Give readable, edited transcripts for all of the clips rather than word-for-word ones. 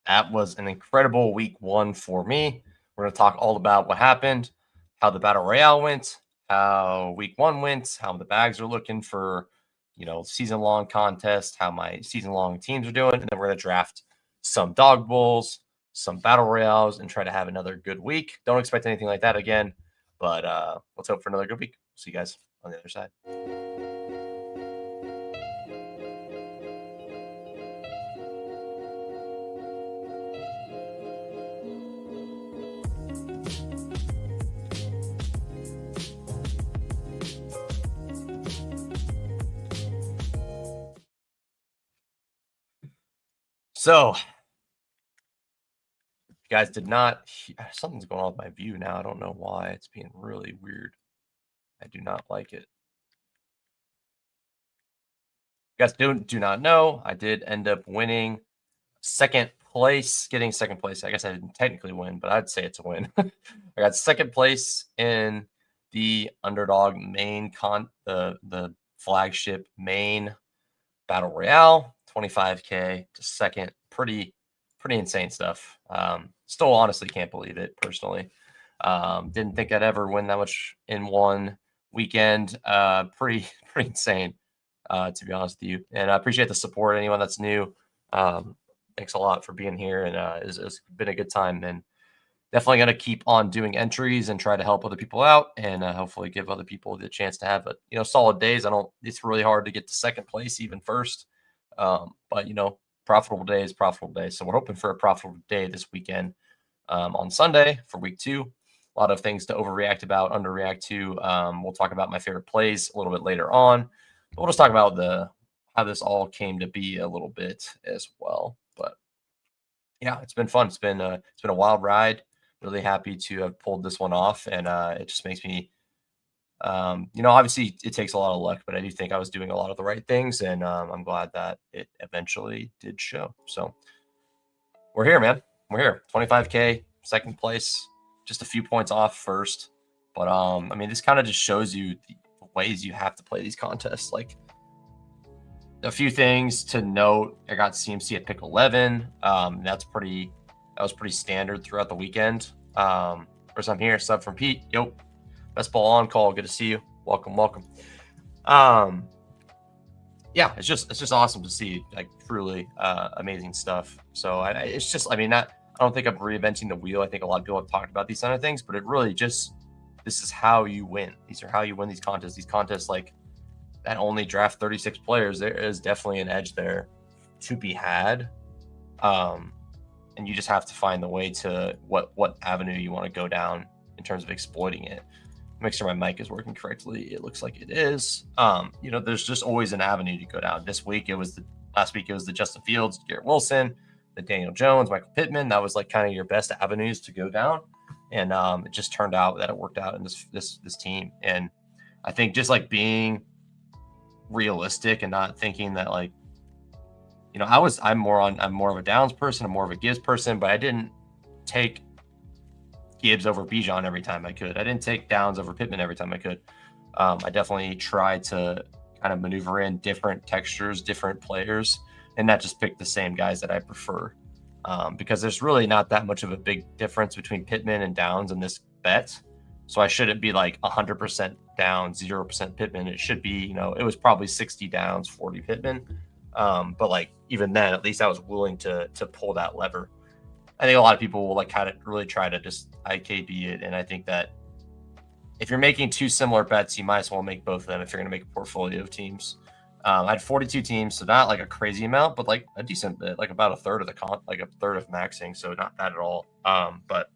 That was an incredible week 1 for me. We're going to talk all about what happened, how the Battle Royale went, how week 1 went, how the bags are looking for, season-long contest, how my season-long teams are doing, and then we're going to draft some Dawg Bowls, some Battle Royales, and try to have another good week. Don't expect anything like that again, but let's hope for another good week. See you guys on the other side. So, you guys did not. Something's going on with my view now. I don't know why. It's being really weird. I do not like it. You guys do not know. I did end up winning second place, getting second place. I guess I didn't technically win, but I'd say it's a win. I got second place in the Underdog main the flagship main Battle Royale, 25K to second. Pretty insane stuff. Still honestly can't believe it personally. Didn't think I'd ever win that much in one weekend. Pretty insane, to be honest with you. And I appreciate the support. Anyone that's new, thanks a lot for being here. And it's been a good time. And definitely going to keep on doing entries and try to help other people out, and hopefully give other people the chance to have solid days. It's really hard to get to second place, even first. But profitable day is profitable day. So we're hoping for a profitable day this weekend on Sunday for week 2. A lot of things to overreact about, underreact to. We'll talk about my favorite plays a little bit later on. But we'll just talk about how this all came to be a little bit as well. But yeah, it's been fun. It's been a wild ride. Really happy to have pulled this one off, and it just makes me, obviously it takes a lot of luck, but I do think I was doing a lot of the right things, and I'm glad that it eventually did show. So we're here, man. We're here. 25K, second place, just a few points off first. But this kind of just shows you the ways you have to play these contests. Like, a few things to note. I got CMC at pick 11. That was pretty standard throughout the weekend. First I'm here, sub from Pete. Yo, best ball on call. Good to see you. Welcome. Yeah, it's just awesome to see, like, truly amazing stuff. So I don't think I'm reinventing the wheel. I think a lot of people have talked about these kind of things, but it really just, this is how you win. These are how you win these contests. These contests, like, that only draft 36 players, there is definitely an edge there to be had. And you just have to find the way to what avenue you want to go down in terms of exploiting it. Make sure my mic is working correctly. It looks like it is. There's just always an avenue to go down. Last week it was the Justin Fields, Garrett Wilson, the Daniel Jones, Michael Pittman. That was like kind of your best avenues to go down. And it just turned out that it worked out in this team. And I think just like being realistic and not thinking that, like, I'm more of a Downs person, I'm more of a Gibbs person, but I didn't take Gibbs over Bijan every time I could. I didn't take Downs over Pittman every time I could. I definitely tried to kind of maneuver in different textures, different players, and not just pick the same guys that I prefer. Because there's really not that much of a big difference between Pittman and Downs in this bet. So I shouldn't be like 100% Downs, 0% Pittman. It should be, it was probably 60 Downs, 40 Pittman. But like, even then, at least I was willing to pull that lever. I think a lot of people will like kind of really try to just IKB it. And I think that if you're making two similar bets, you might as well make both of them if you're going to make a portfolio of teams. I had 42 teams, so not like a crazy amount, but like a decent bit, like about a third of like a third of maxing. So not bad at all. But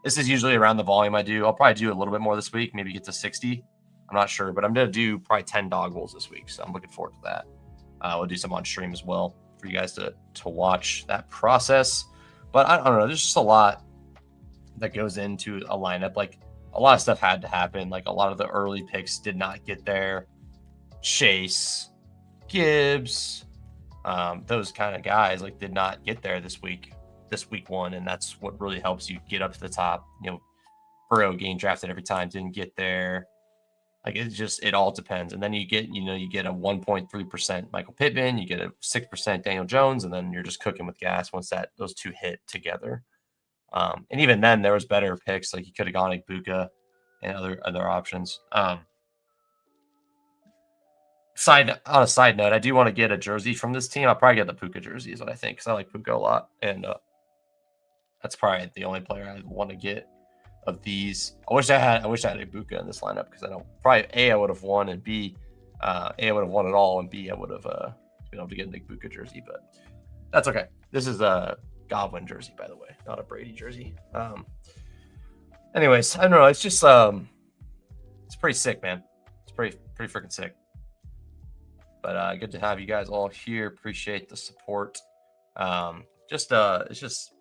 this is usually around the volume I do. I'll probably do a little bit more this week, maybe get to 60. I'm not sure, but I'm going to do probably 10 Dawg Bowls this week. So I'm looking forward to that. We'll do some on stream as well for you guys to watch that process. But I don't know. There's just a lot that goes into a lineup. Like, a lot of stuff had to happen. Like, a lot of the early picks did not get there. Chase, Gibbs, those kind of guys like did not get there this week 1, and that's what really helps you get up to the top. Burrow getting drafted every time didn't get there. Like it all depends. And then you get a 1.3% Michael Pittman, you get a 6% Daniel Jones, and then you're just cooking with gas once those two hit together. And even then, there was better picks. Like you could have gone like Buka and other options. On a side note, I do want to get a jersey from this team. I'll probably get the Puka jersey, is what I think, because I like Puka a lot, and that's probably the only player I want to get of these. I wish I had a Buka in this lineup, because I don't I would have won, and B, I would have won it all, and B, I would have been able to get a Nick Buka jersey, but that's okay. This is a Godwin jersey, by the way, not a Brady jersey. Anyways, I don't know. It's just it's pretty sick, man. It's pretty freaking sick. But good to have you guys all here. Appreciate the support. It's just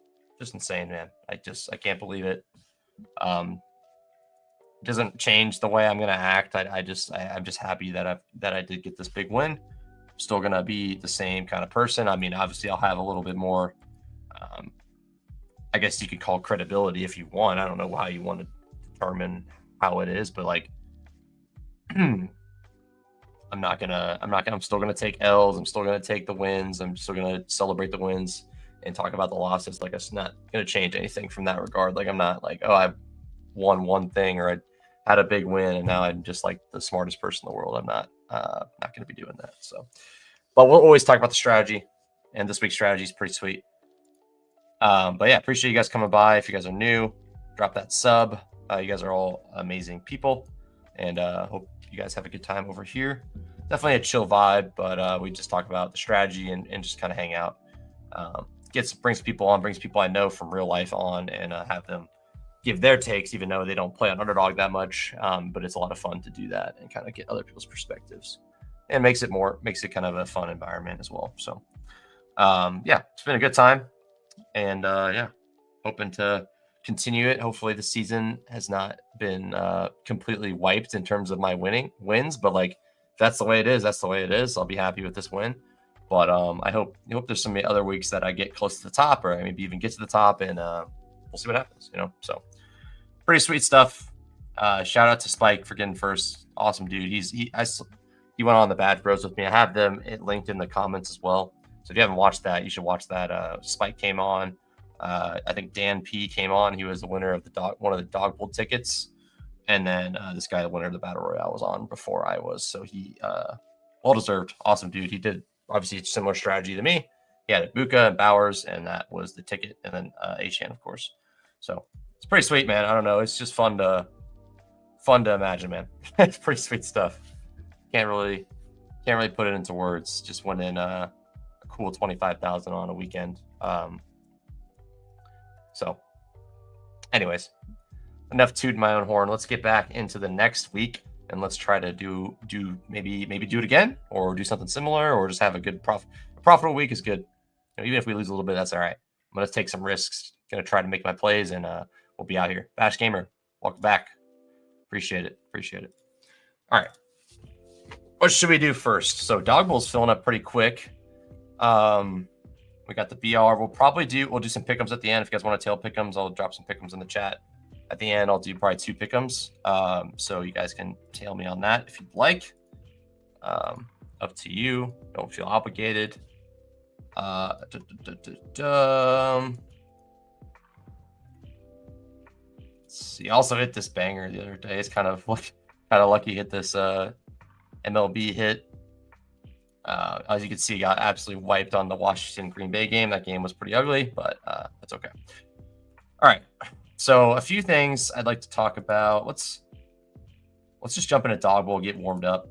insane, man. I can't believe it. It doesn't change the way I'm gonna act. I'm just happy that I did get this big win. I'm still gonna be the same kind of person. I mean, obviously, I'll have a little bit more. I guess you could call credibility if you want. I don't know how you want to determine how it is, but like, I'm still gonna take L's. I'm still gonna take the wins. I'm still gonna celebrate the wins and talk about the losses. Like, it's not gonna change anything from that regard. Like, I'm not like, oh, I won one thing, or I had a big win and now I'm just like the smartest person in the world. I'm not gonna be doing that. So, but we'll always talk about the strategy, and this week's strategy is pretty sweet. But yeah, appreciate you guys coming by. If you guys are new, drop that sub. You guys are all amazing people, and hope you guys have a good time over here. Definitely a chill vibe, but we just talk about the strategy and just kind of hang out. Brings people I know from real life on, and have them give their takes, even though they don't play on Underdog that much. But it's a lot of fun to do that and kind of get other people's perspectives, and makes it kind of a fun environment as well. So yeah, it's been a good time. And yeah, hoping to continue it. Hopefully the season has not been completely wiped in terms of my wins, but like, if that's the way it is, that's the way it is. I'll be happy with this win. But I hope there's some other weeks that I get close to the top, or maybe even get to the top, and we'll see what happens, so pretty sweet stuff. Shout out to Spike for getting first. Awesome dude. He went on the Bad Bros with me. I have them linked in the comments as well. So if you haven't watched that, you should watch that. Spike came on. I think Dan P came on. He was the winner of one of the Dawg Bowl tickets. And then this guy, the winner of the Battle Royale, was on before I was. So he, well-deserved. Awesome dude. He did, obviously, a similar strategy to me. He had Buka and Bowers, and that was the ticket. And then Achan, of course. So it's pretty sweet, man. I don't know. It's just fun to imagine, man. It's pretty sweet stuff. Can't really put it into words. Just went in a cool 25,000 on a weekend. So anyways, enough tooting my own horn. Let's get back into the next week, and let's try to do maybe do it again, or do something similar, or just have a good profitable week is good. Even if we lose a little bit, that's all right. I'm gonna take some risks, gonna try to make my plays, and we'll be out here. Bash Gamer, welcome back. Appreciate it. All right, what should we do first? So Dawg Bowl's filling up pretty quick. We got the BR. We'll do some pick'ems at the end. If you guys want to tail pick'ems, I'll drop some pick'ems in the chat. At the end, I'll do probably 2 pick'ems. So you guys can tail me on that if you'd like. Up to you. Don't feel obligated. Let's see. I also hit this banger the other day. It's kind of lucky hit this MLB hit. As you can see, got absolutely wiped on the Washington Green Bay game. That game was pretty ugly, but that's okay. All right. So a few things I'd like to talk about. Let's just jump into Dawg Bowl, get warmed up.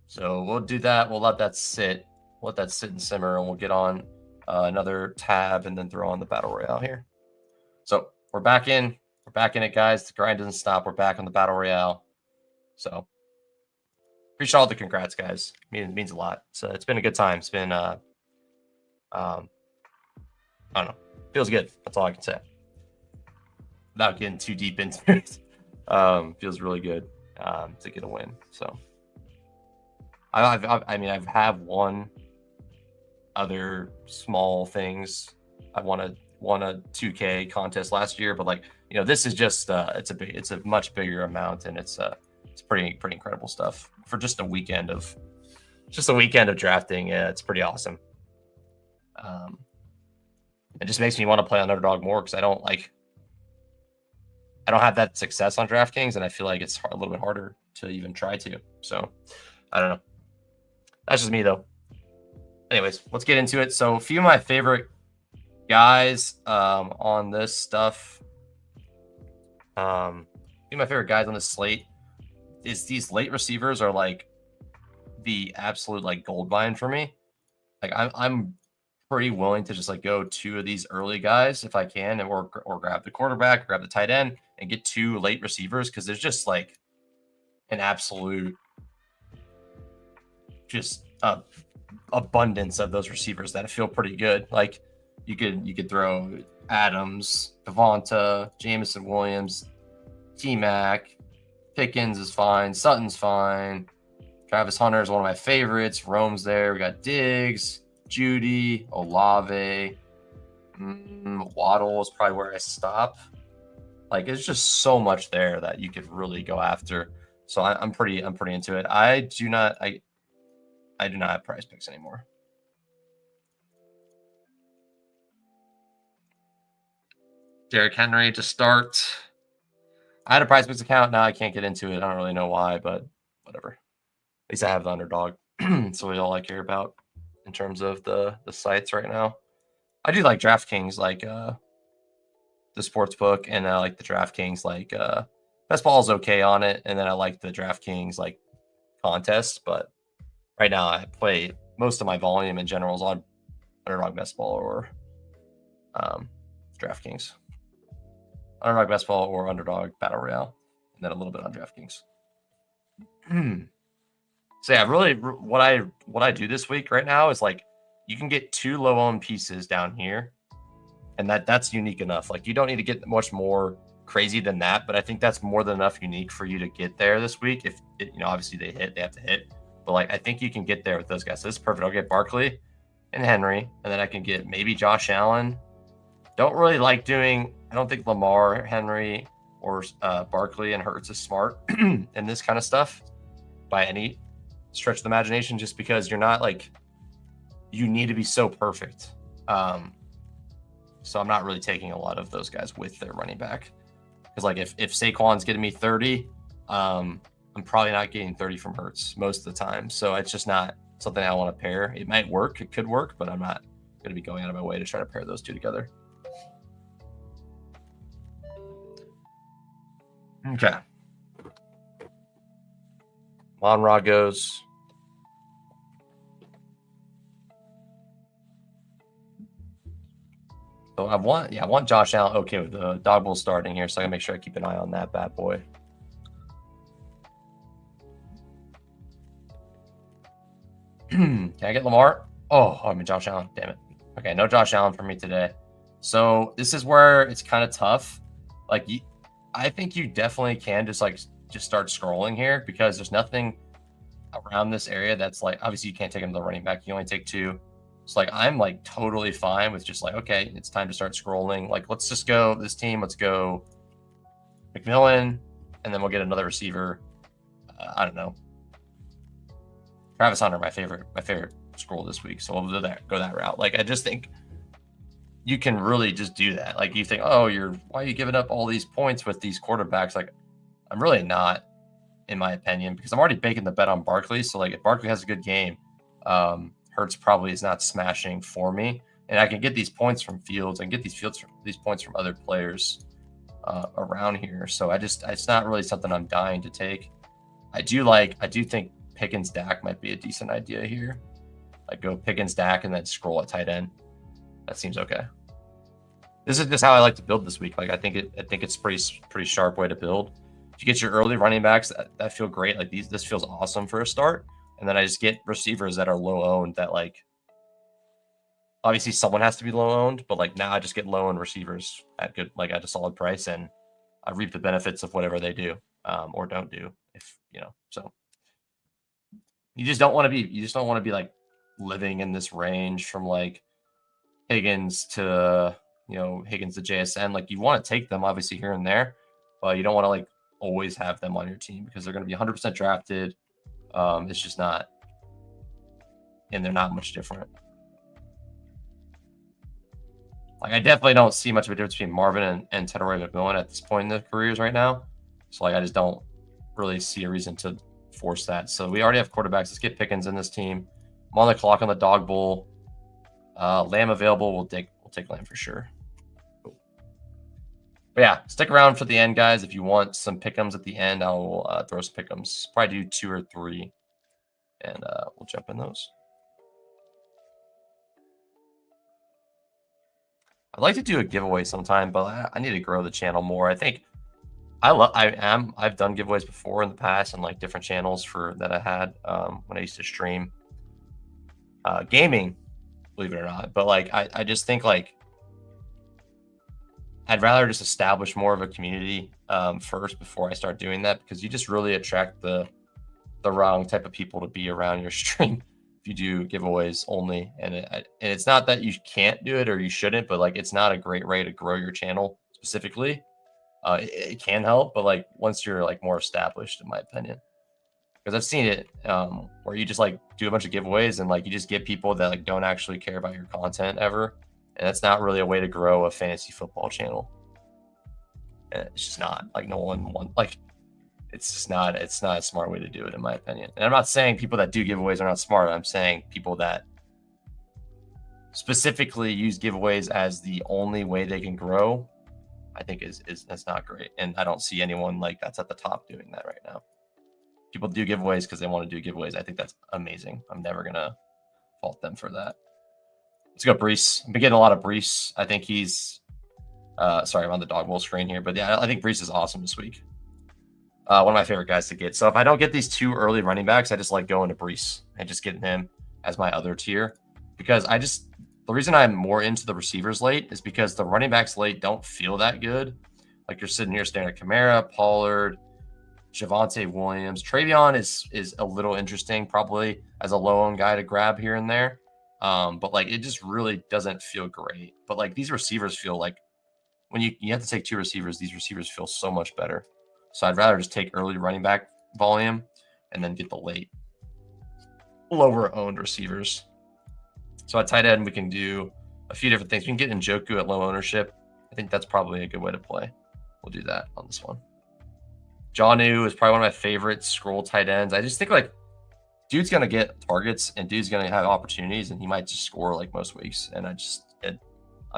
So we'll do that. We'll let that sit and simmer, and we'll get on another tab and then throw on the Battle Royale here. So we're back in. We're back in it, guys. The grind doesn't stop. We're back on the Battle Royale. So appreciate all the congrats, guys. It means a lot. So it's been a good time. It's been I don't know. Feels good. That's all I can say. Without getting too deep into it. Feels really good to get a win. So I've had one other small things. I won a 2K contest last year, but like you know, this is just it's a much bigger amount, and it's pretty incredible stuff for just a weekend of drafting. Yeah, it's pretty awesome. It just makes me want to play on Underdog more because I don't have that success on DraftKings, and I feel like it's a little bit harder to even try to. So I don't know. That's just me though. Anyways, let's get into it. So a few of my favorite guys on this stuff. A few of my favorite guys on this slate is these late receivers are like the absolute like gold mine for me. Like I'm pretty willing to just like go 2 of these early guys if I can, or grab the quarterback, grab the tight end, and get 2 late receivers because there's just like an absolute just abundance of those receivers that feel pretty good. Like you could throw Adams, Devonta, Jameson Williams, T-Mac, Pickens is fine, Sutton's fine, Travis Hunter is one of my favorites, Rome's there, we got Diggs, Judy, Olave, Waddle is probably where I stop. Like it's just so much there that you could really go after. So I'm pretty into it. I do not have prize picks anymore. Derrick Henry to start. I had a prize picks account. Now I can't get into it. I don't really know why, but whatever. At least I have the Underdog. That's really all I care about in terms of the sites right now. I do like DraftKings, like the sports book, and I like the DraftKings, like Best Ball is okay on it, and then I like the DraftKings like contest. But right now I play most of my volume in general is on Underdog, Best Ball, or DraftKings. Underdog, Best Ball, or Underdog Battle Royale, and then a little bit on DraftKings. So yeah, really, what I do this week right now is like you can get 2 low-owned pieces down here, and that's unique enough. Like you don't need to get much more crazy than that, but I think that's more than enough unique for you to get there this week. If obviously they have to hit, but like I think you can get there with those guys. So this is perfect. I'll get Barkley and Henry, and then I can get maybe Josh Allen. Don't really like doing. I don't think Lamar, Henry, or Barkley and Hurts is smart in this kind of stuff by any stretch of the imagination, just because you're not like you need to be so perfect. So I'm not really taking a lot of those guys with their running back because like if Saquon's getting me 30, I'm probably not getting 30 from Hurts most of the time. So it's just not something I want to pair. It might work, it could work, but I'm not going to be going out of my way to try to pair those 2 together. Okay. Monra goes. So I want Josh Allen. Okay, with the Dawg Bowl starting here, so I gotta make sure I keep an eye on that bad boy. Can I get Lamar? Oh, I mean Josh Allen. Damn it. Okay, no Josh Allen for me today. So this is where it's kind of tough. Like I think you definitely can just start scrolling here because there's nothing around this area that's like, obviously you can't take him to the running back. You only take 2. So like I'm like totally fine with just like, okay, it's time to start scrolling. Like let's just go this team. Let's go McMillan, and then we'll get another receiver. I don't know. Travis Hunter, my favorite scroll this week. So we'll go that route. Like I just think you can really just do that. Like you think, oh, why are you giving up all these points with these quarterbacks? Like I'm really not, in my opinion, because I'm already baking the bet on Barkley. So like if Barkley has a good game, Hurts probably is not smashing for me, and I can get these points from Fields. I can get these points from other players around here. So it's not really something I'm dying to take. I do think Pickens Dak might be a decent idea here. Like go Pickens Dak and then scroll at tight end. That seems okay. This is just how I like to build this week. Like I think it's pretty sharp way to build. If you get your early running backs that feel great, like this feels awesome for a start. And then I just get receivers that are low owned that like obviously someone has to be low owned, but like now I just get low owned receivers at a solid price, and I reap the benefits of whatever they do or don't do. If so you just don't want to be like living in this range from like Higgins to you know, Higgins to JSN. Like, you want to take them obviously here and there, but you don't want to like always have them on your team because they're going to be 100% drafted. It's just not, and they're not much different. Like, I definitely don't see much of a difference between Marvin and Tedroy McMillan at this point in their careers right now. So, like, I just don't really see a reason to force that. So, we already have quarterbacks. Let's get Pickens in this team. I'm on the clock on the Dawg Bowl. Lamb available. We'll take Lamb for sure. Cool. But yeah, stick around for the end, guys. If you want some pick'ems at the end, I'll throw some pick'ems. Probably do 2 or 3, and we'll jump in those. I'd like to do a giveaway sometime, but I need to grow the channel more. I think I've done giveaways before in the past on like different channels that I had when I used to stream gaming, believe it or not. But like I just think like I'd rather just establish more of a community first before I start doing that, because you just really attract the wrong type of people to be around your stream if you do giveaways only. And it's not that you can't do it or you shouldn't, but like it's not a great way to grow your channel specifically. It can help, but like once you're like more established, in my opinion, because I've seen it where you just like do a bunch of giveaways and like you just get people that like don't actually care about your content ever, and that's not really a way to grow a fantasy football channel. And it's just not like no one wants like. It's not a smart way to do it, in my opinion. And I'm not saying people that do giveaways are not smart. I'm saying people that specifically use giveaways as the only way they can grow, I think is that's not great. And I don't see anyone like that's at the top doing that right now. People do giveaways because they want to do giveaways. I think that's amazing. I'm never gonna fault them for that. Let's go Brees. I've been getting a lot of Brees. I think he's sorry, I'm on the Dawg Bowl screen here, but yeah, I think Brees is awesome this week. One of my favorite guys to get. So if I don't get these 2 early running backs, I just like going to Brees and just getting him as my other tier, because the reason I'm more into the receivers late is because the running backs late don't feel that good. Like you're sitting here staring at Kamara, Pollard, Javonte Williams. Travion is a little interesting, probably as a low-owned guy to grab here and there. But like it just really doesn't feel great. But like these receivers feel like when you have to take 2 receivers, these receivers feel so much better. So I'd rather just take early running back volume and then get the late lower owned receivers. So at tight end, we can do a few different things. We can get Njoku at low ownership. I think that's probably a good way to play. We'll do that on this one. Jonnu is probably one of my favorite scroll tight ends. I just think like dude's going to get targets and dude's going to have opportunities and he might just score like most weeks. And I'm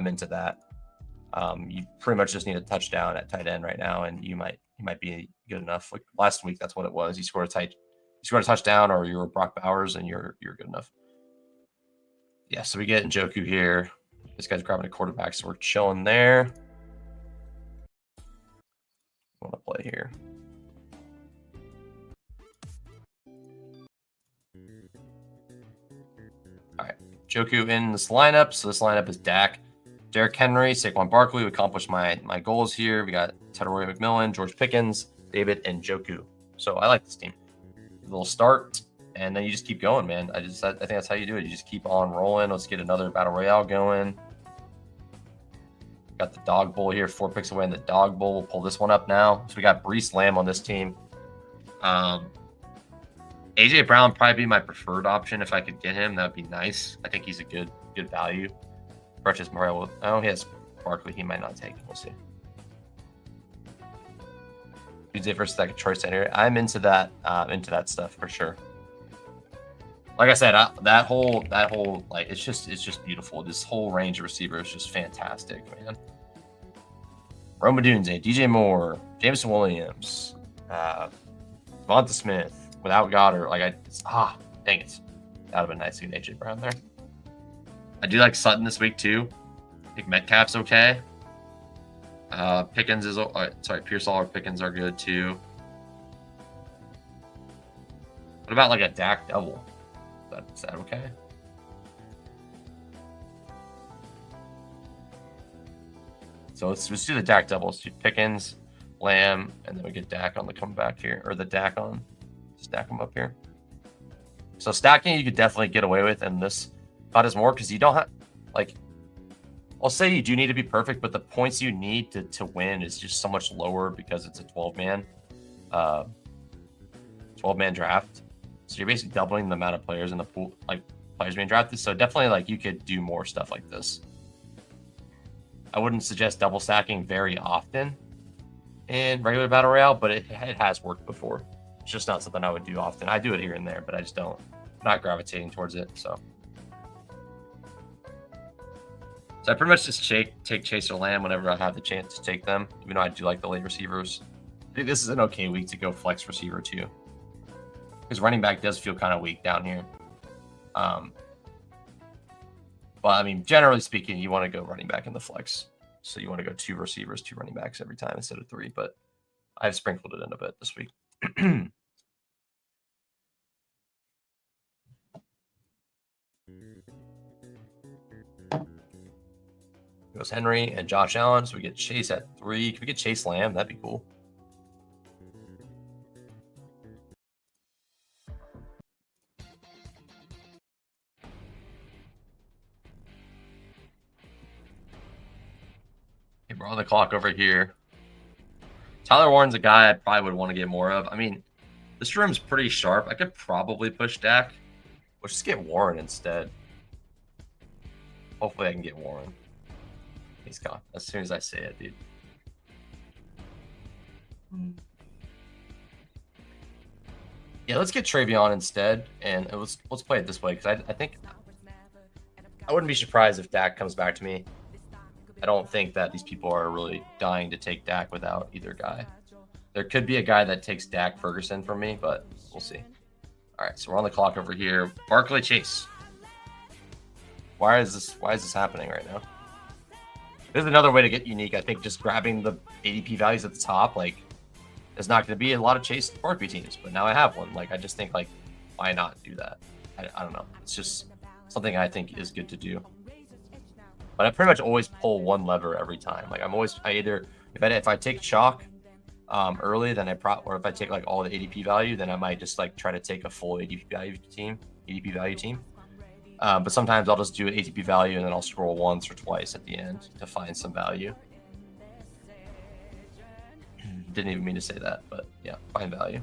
into that. You pretty much just need a touchdown at tight end right now, and he might be good enough. Like last week, that's what it was. You scored a touchdown, or you were Brock Bowers, and you're good enough. Yeah, so we get Njoku here. This guy's grabbing a quarterback, so we're chilling there. I want to play here. All right, Njoku in this lineup. So this lineup is Dak, Derrick Henry, Saquon Barkley. We accomplished my goals here. We got Tedroy McMillan, George Pickens, David Njoku. So I like this team. A little start, and then you just keep going, man. I think that's how you do it. You just keep on rolling. Let's get another Battle Royale going. Got the Dawg Bowl here, 4 picks away in the Dawg Bowl. We'll pull this one up now. So we got Brees Lamb on this team. AJ Brown probably be my preferred option if I could get him. That would be nice. I think he's a good value. Purchase Morel. Oh, he has Barkley. He might not take it. We'll see. Tuesday versus second choice center. I'm into that stuff for sure. Like I said, that whole like it's just beautiful. This whole range of receivers is just fantastic, man. Rome Odunze, DJ Moore, Jameson Williams, Devonta Smith without Goddard. Like dang it. That would have been nice to get AJ Brown there. I do like Sutton this week too. I think Metcalf's okay. Pickens is Pearsall or Pickens are good too. What about like a Dak double? Is that okay? So let's do the Dak double. Let's do Pickens, Lamb, and then we get Dak on the comeback here, or the Dak on. Stack them up here. So stacking you could definitely get away with in this spot is more because you don't have like I'll say you do need to be perfect, but the points you need to win is just so much lower because it's a 12-man 12-man draft. So you're basically doubling the amount of players in the pool, like players being drafted. So definitely, like, you could do more stuff like this. I wouldn't suggest double stacking very often in regular Battle Royale, but it has worked before. It's just not something I would do often. I do it here and there, but I just don't, not gravitating towards it. So I pretty much just take Chaser Lamb whenever I have the chance to take them, even though I do like the late receivers. I think this is an okay week to go flex receiver too, because running back does feel kind of weak down here. But I mean, generally speaking, you want to go running back in the flex. So you want to go 2 receivers, 2 running backs every time instead of 3. But I've sprinkled it in a bit this week. Goes Henry and Josh Allen. So we get Chase at 3. Can we get Chase Lamb? That'd be cool. Okay, we're on the clock over here. Tyler Warren's a guy I probably would want to get more of. I mean, this room's pretty sharp. I could probably push Dak. Let's just get Warren instead. Hopefully I can get Warren. He's gone as soon as I say it, dude. Yeah, let's get Travion instead, and let's play it this way, because I think I wouldn't be surprised if Dak comes back to me. I don't think that these people are really dying to take Dak without either guy. There could be a guy that takes Dak Ferguson from me, but we'll see. All right, so we're on the clock over here. Barkley Chase. Why is this happening right now? There's another way to get unique. I think just grabbing the ADP values at the top, like, there's not going to be a lot of Chase Barkley teams, but now I have one. Like, I just think, like, why not do that? I don't know. It's just something I think is good to do. But I pretty much always pull one lever every time. Like, if I take chalk early, then or if I take like all the ADP value, then I might just like try to take a full ADP value team. But sometimes I'll just do an ADP value and then I'll scroll once or twice at the end to find some value. Didn't even mean to say that, but yeah, find value.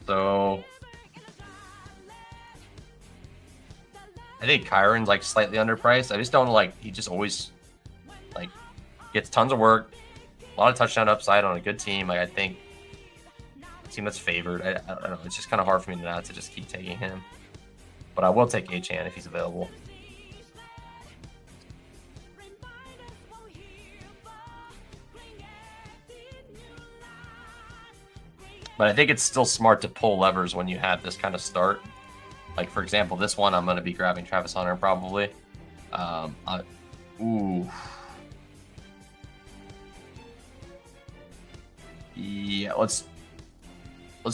So I think Kyron's like slightly underpriced. I just don't like, he just always like gets tons of work, a lot of touchdown upside on a good team. Like, I think a team that's favored. I don't know. It's just kind of hard for me not to just keep taking him. But I will take Achan if he's available. But I think it's still smart to pull levers when you have this kind of start. Like, for example, this one, I'm going to be grabbing Travis Hunter probably. Ooh. Yeah, let's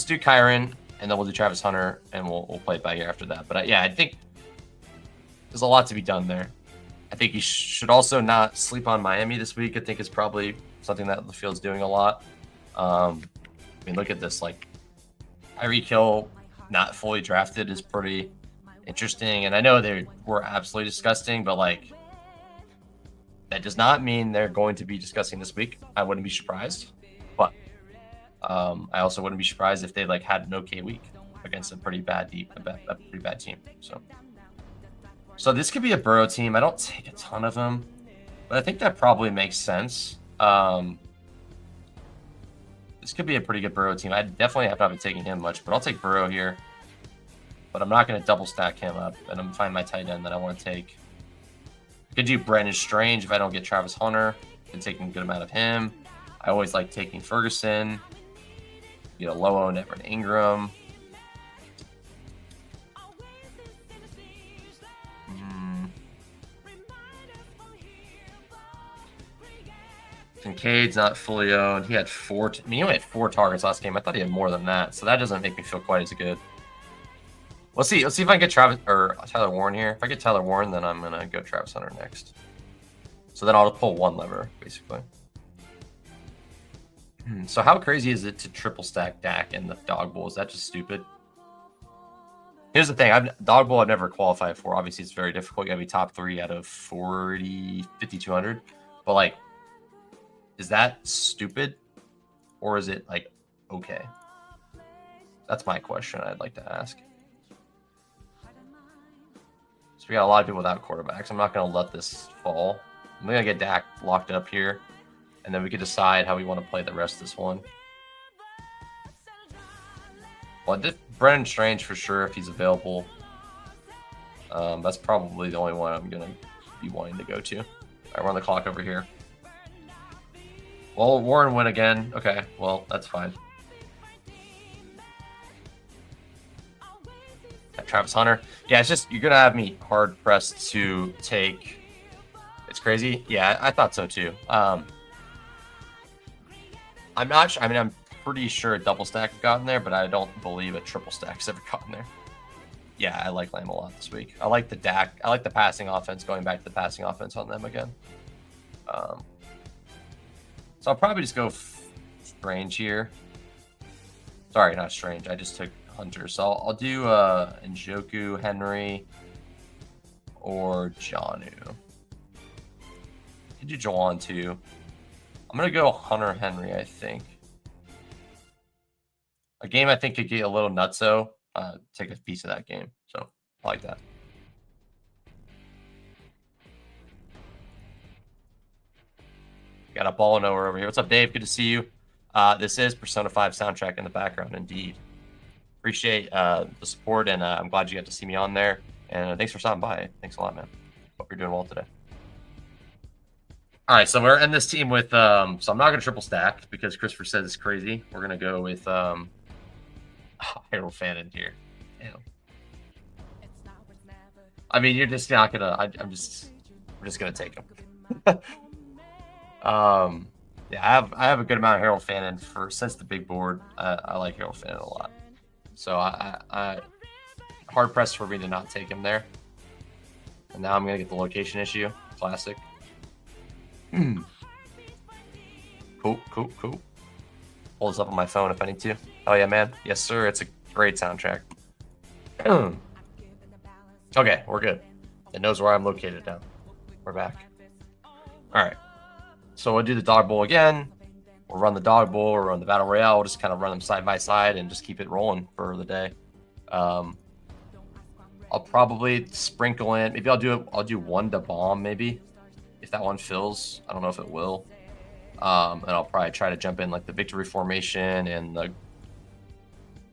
do Kyron, and then we'll do Travis Hunter, and we'll play it by ear after that. But yeah, I think there's a lot to be done there. I think you should also not sleep on Miami this week. I think it's probably something that the field's doing a lot. I mean, look at this. Like, Tyreek Hill not fully drafted is pretty interesting. And I know they were absolutely disgusting, but like, that does not mean they're going to be disgusting this week. I wouldn't be surprised. But I also wouldn't be surprised if they like had an okay week against a pretty bad team. So this could be a Burrow team. I don't take a ton of them, but I think that probably makes sense. This could be a pretty good Burrow team. I definitely have not been taking him much, but I'll take Burrow here. But I'm not going to double stack him up, and I'm finding my tight end that I want to take. I could do Brandon Strange if I don't get Travis Hunter. Been taking a good amount of him. I always like taking Ferguson. Get a low-owned Everett Ingram. Kincaid's not fully owned. He had he only had 4 targets last game. I thought he had more than that, so that doesn't make me feel quite as good. Let's see if I can get Tyler Warren here. If I get Tyler Warren, then I'm gonna go Travis Hunter next. So then I'll just pull one lever, basically. So how crazy is it to triple stack Dak in the Dawg Bowl? Is that just stupid? Here's the thing. Dawg Bowl I've never qualified for. Obviously, it's very difficult. You got to be top 3 out of 5,200. But, like, is that stupid? Or is it, like, okay? That's my question I'd like to ask. So we got a lot of people without quarterbacks. I'm not going to let this fall. I'm going to get Dak locked up here. And then we can decide how we want to play the rest of this one. Well, Brennan Strange for sure if he's available. That's probably the only one I'm going to be wanting to go to. All right, we're on the clock over here. Well, Warren win again. Okay, well, that's fine. Travis Hunter. Yeah, it's just, you're going to have me hard-pressed to take... It's crazy. Yeah, I thought so too. I'm not sure. I mean, I'm pretty sure a double stack have gotten there, but I don't believe a triple stack's ever gotten there. Yeah, I like Lamb a lot this week. I like the Dak. I like the passing offense, going back to the passing offense on them again. So I'll probably just go Strange here. Sorry, not Strange. I just took Hunter. So I'll do Njoku, Henry, or Jonnu. Could do Jawan too. I'm going to go Hunter Henry, I think. A game I think could get a little nutso. Take a piece of that game. So, I like that. Got a ball nowhere over here. What's up, Dave? Good to see you. This is Persona 5 soundtrack in the background, indeed. Appreciate the support, and I'm glad you got to see me on there. And thanks for stopping by. Thanks a lot, man. Hope you're doing well today. All right, so we're in this team with, so I'm not going to triple stack because Christopher says it's crazy. We're going to go with Harold Fannin here. Damn. I mean, you're just not going to, we're just going to take him. Yeah, I have a good amount of Harold Fannin since the big board. I like Harold Fannin a lot. So I hard pressed for me to not take him there. And now I'm going to get the location issue. Classic. Cool. Pull this up on my phone if I need to. Oh yeah, man. Yes, sir. It's a great soundtrack. Okay, we're good. It knows where I'm located now. We're back. All right. So we'll do the Dawg Bowl again. We'll run the Dawg Bowl or run the Battle Royale. We'll just kind of run them side by side and just keep it rolling for the day. I'll probably sprinkle in. Maybe I'll do one to bomb maybe. If that one fills, I don't know if it will. And I'll probably try to jump in like the victory formation and the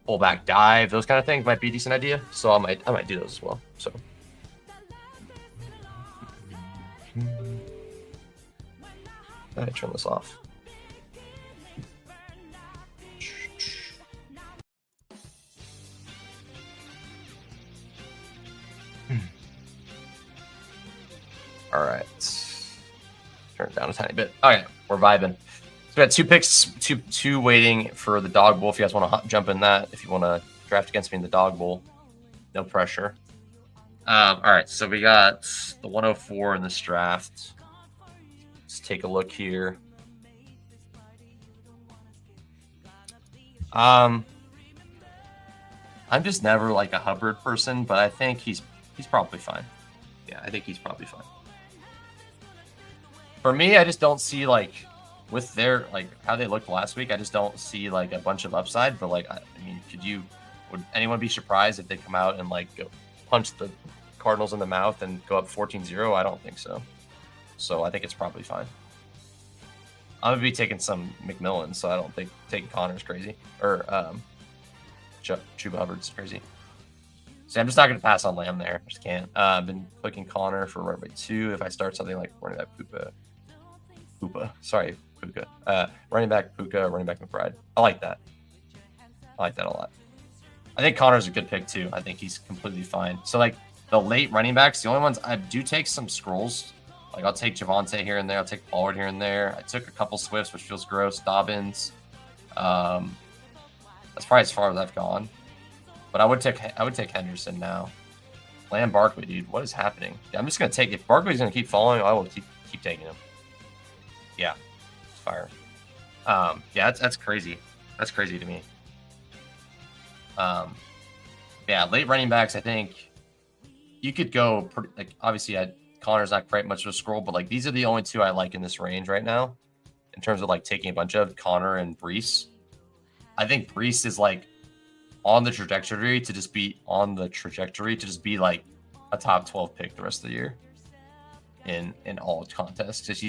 pullback dive. Those kind of things might be a decent idea. So I might do those as well. So. All right, turn this off. All right. Turn it down a tiny bit. Okay, we're vibing. So we got 2 picks, two waiting for the Dawg Bowl. If you guys want to jump in that, if you want to draft against me in the Dawg Bowl, no pressure. All right, so we got the 104 in this draft. Let's take a look here. I'm just never like a Hubbard person, but I think he's probably fine. Yeah, I think he's probably fine. For me, I just don't see like with their like how they looked last week. I just don't see like a bunch of upside. But like, I mean, would anyone be surprised if they come out and like go punch the Cardinals in the mouth and go up 14-0? I don't think so. So I think it's probably fine. I'm gonna be taking some McMillan, so I don't think taking Connor's crazy or Chuba Hubbard's crazy. So I'm just not gonna pass on Lamb there. I just can't. I've been clicking Connor for running back 2. If I start something like running back Puka. Running back Puka, running back McBride. I like that. I like that a lot. I think Connor's a good pick too. I think he's completely fine. So like the late running backs, the only ones I do take some scrolls. Like I'll take Javonte here and there. I'll take Pollard here and there. I took a couple Swifts, which feels gross. Dobbins. That's probably as far as I've gone. But I would take Henderson now. Lamb Barkley, dude. What is happening? I'm just gonna take. If Barkley's gonna keep falling, I will keep taking him. Yeah, it's fire. Yeah, that's crazy. That's crazy to me. Yeah, Yeah, late running backs, I think you could go pretty, like, obviously Connor's not quite much of a scroll, but like these are the only two I like in this range right now in terms of like taking a bunch of Connor and Brees. I think Brees is like on the trajectory to just be like a top 12 pick the rest of the year in all contests. Because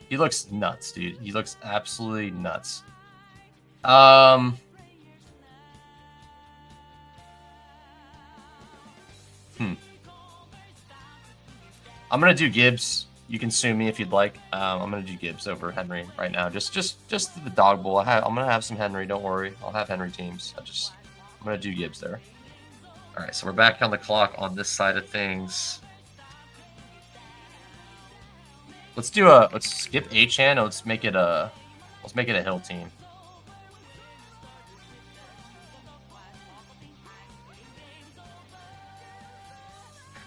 he looks nuts, dude. He looks absolutely nuts. I'm gonna do Gibbs. You can sue me if you'd like. I'm gonna do Gibbs over Henry right now. Just the Dawg Bowl. I'm gonna have some Henry. Don't worry. I'll have Henry teams. I'm gonna do Gibbs there. All right, so we're back on the clock on this side of things. Let's skip H-Chan. Let's make it a Hill team.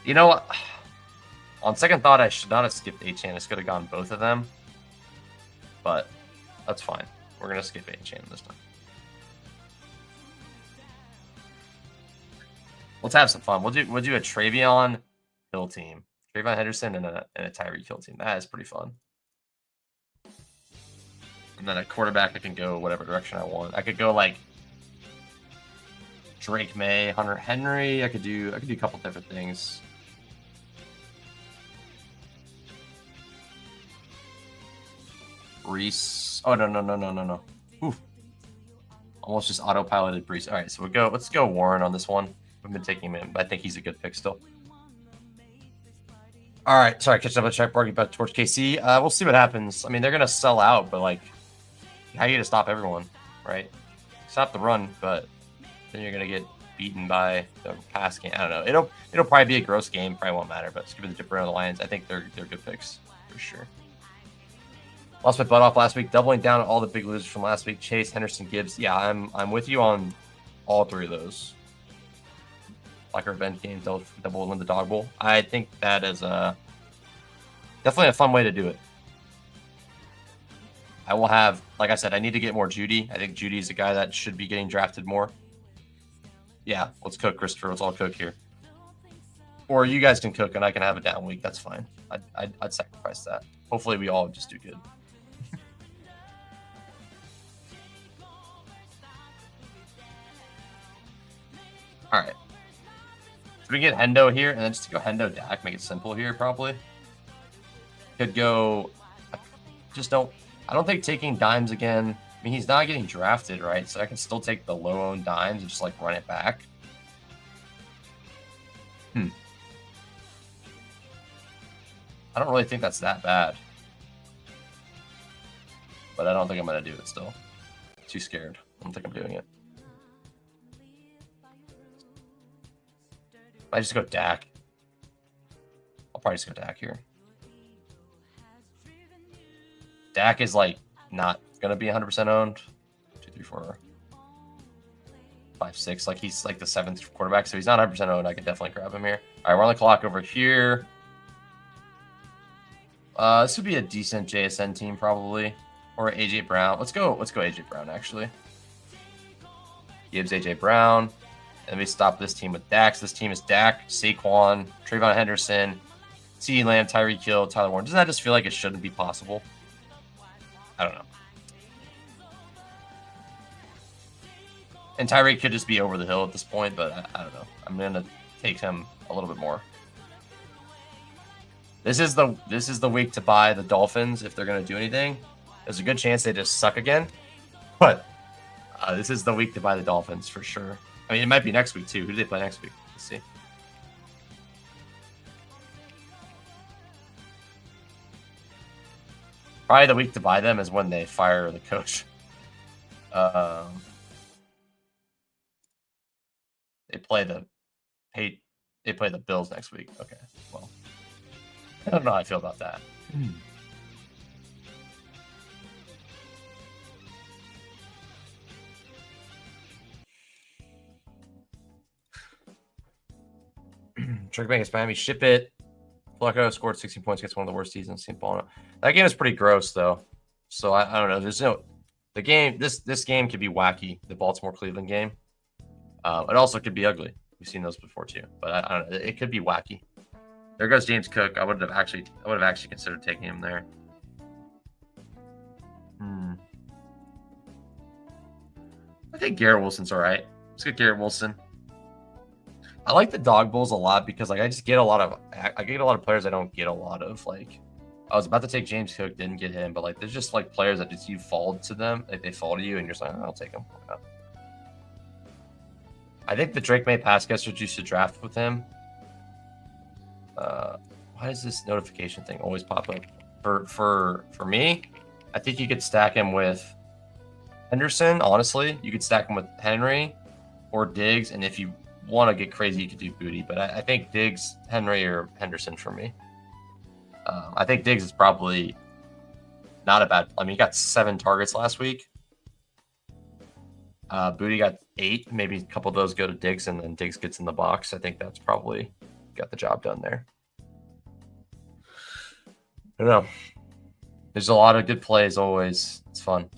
You know what? On second thought, I should not have skipped H-Chan. I could have gone both of them. But that's fine. We're going to skip H-Chan this time. Let's have some fun. We'll do a Travion Hill team. Travion Henderson and a Tyreek Hill team. That is pretty fun. And then a quarterback, I can go whatever direction I want. I could go like Drake May, Hunter Henry. I could do a couple different things. Brees. Oh no. Oof. Almost just autopiloted Brees. All right, so let's go Warren on this one. We've been taking him in, but I think he's a good pick still. All right, sorry, catching up with the checkboard, back towards KC. We'll see what happens. I mean, they're gonna sell out, but like, how are you gonna stop everyone, right? Stop the run, but then you're gonna get beaten by the pass game. I don't know. It'll probably be a gross game. Probably won't matter. But skipping the Dipper and the Lions, I think they're good picks for sure. Lost my butt off last week, doubling down on all the big losers from last week. Chase, Henderson, Gibbs. Yeah, I'm with you on all three of those. Like our event game, that will win the Dawg Bowl. I think that is definitely a fun way to do it. I will have, like I said, I need to get more Judy. I think Judy is a guy that should be getting drafted more. Yeah, let's cook, Christopher. Let's all cook here. Or you guys can cook and I can have a down week. That's fine. I'd sacrifice that. Hopefully we all just do good. All right. So we get Hendo here, and then just to go Hendo Dak, make it simple here probably. Could go. I don't think taking dimes again. I mean, he's not getting drafted, right? So I can still take the low-owned dimes and just like run it back. I don't really think that's that bad. But I don't think I'm going to do it still. Too scared. I don't think I'm doing it. I just go Dak. I'll probably just go Dak here. Dak is like not going to be 100% owned. 2, 3, 4, 5, 6. Like he's like the 7th quarterback, so he's not 100% owned. I could definitely grab him here. All right, we're on the clock over here. This would be a decent JSN team probably, or AJ Brown. Let's go AJ Brown actually. Gibbs, AJ Brown, and we stop this team with Dak. So this team is Dak, Saquon, Trayvon Henderson, CeeDee Lamb, Tyreek Hill, Tyler Warren. Doesn't that just feel like it shouldn't be possible? I don't know. And Tyreek could just be over the hill at this point, but I don't know. I'm gonna take him a little bit more. This is the week to buy the Dolphins if they're going to do anything. There's a good chance they just suck again, but this is the week to buy the Dolphins for sure. I mean, it might be next week too. Who do they play next week? Let's see. Probably the week to buy them is when they fire the coach. They play the Bills next week. Okay, well. I don't know how I feel about that. Trick Bank is Miami. Ship it. Flacco scored 16 points against one of the worst seasons. That game is pretty gross, though. So I don't know. There's no the game. This game could be wacky. The Baltimore Cleveland game. It also could be ugly. We've seen those before too, but I don't know. It could be wacky. There goes James Cook. I would have actually considered taking him there. I think Garrett Wilson's all right. Let's get Garrett Wilson. I like the Dawg Bowls a lot because like I get a lot of players I don't get a lot of. Like I was about to take James Cook, didn't get him, but like there's just like players that just you fall to them, like they fall to you, and you're just like, I'll take them. I think the Drake May pass catchers you should draft with him. Why does this notification thing always pop up? For me, I think you could stack him with Henderson. Honestly, you could stack him with Henry or Diggs, and if you want to get crazy, you could do Booty. But I think Diggs, Henry, or Henderson for me. I think Diggs is probably not a bad. I mean, he got 7 targets last week. Booty got 8. Maybe a couple of those go to Diggs, and then Diggs gets in the box. I think that's probably got the job done there. I don't know. There's a lot of good plays always. It's fun.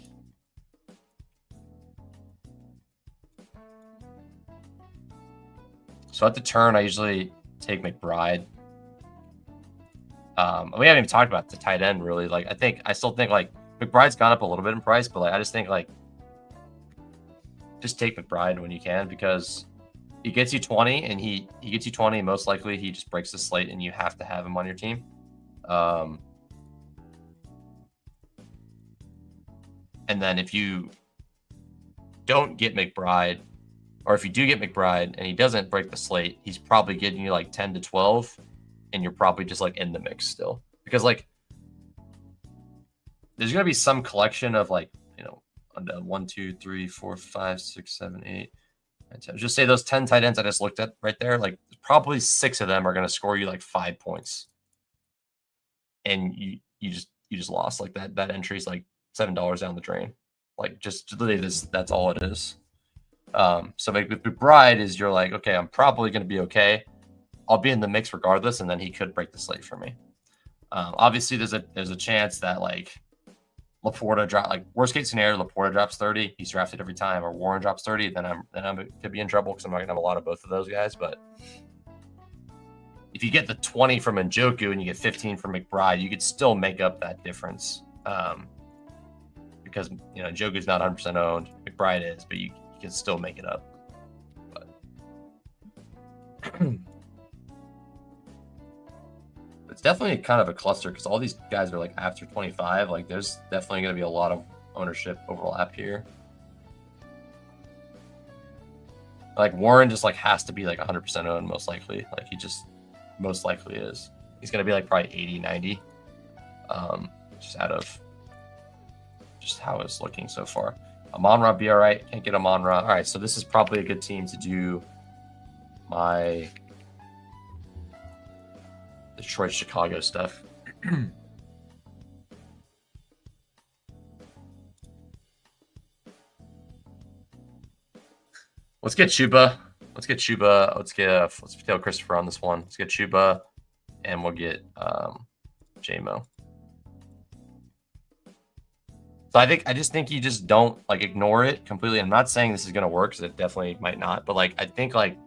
So at the turn, I usually take McBride. We haven't even talked about the tight end really. Like I still think like McBride's gone up a little bit in price, but like I just think like just take McBride when you can because he gets you 20 and he gets you 20. Most likely he just breaks the slate and you have to have him on your team. And then if you don't get McBride, or if you do get McBride and he doesn't break the slate, he's probably getting you like 10 to 12, and you're probably just like in the mix still. Because like there's gonna be some collection of like, you know, 1, 2, 3, 4, 5, 6, 7, 8, 9, 10. Just say those 10 tight ends I just looked at right there, like probably 6 of them are gonna score you like 5 points. And you just lost. Like that entry is like $7 down the drain. Like just literally that's all it is. So like with McBride is you're like, okay, I'm probably gonna be okay. I'll be in the mix regardless, and then he could break the slate for me. Obviously there's a chance that like Laporta drop, like worst case scenario, Laporta drops 30, he's drafted every time, or Warren drops 30, then I'm could be in trouble because I'm not gonna have a lot of both of those guys. But if you get the 20 from Njoku and you get 15 from McBride, you could still make up that difference. Because you know Njoku's not 100% owned, McBride is, but you can still make it up. But it's definitely kind of a cluster because all these guys are like after 25. Like there's definitely going to be a lot of ownership overlap here. Like Warren just like has to be like 100% owned most likely. Like he just most likely is. He's going to be like probably 80, 90. Just out of just how it's looking so far. Amon-Ra be all right. Can't get Amon-Ra. All right, so this is probably a good team to do my Detroit, Chicago stuff. Let's get Chuba. Let's tell Christopher on this one. Let's get Chuba, and we'll get JMO. So I just think you just don't like ignore it completely. I'm not saying this is gonna work because it definitely might not, but like I think like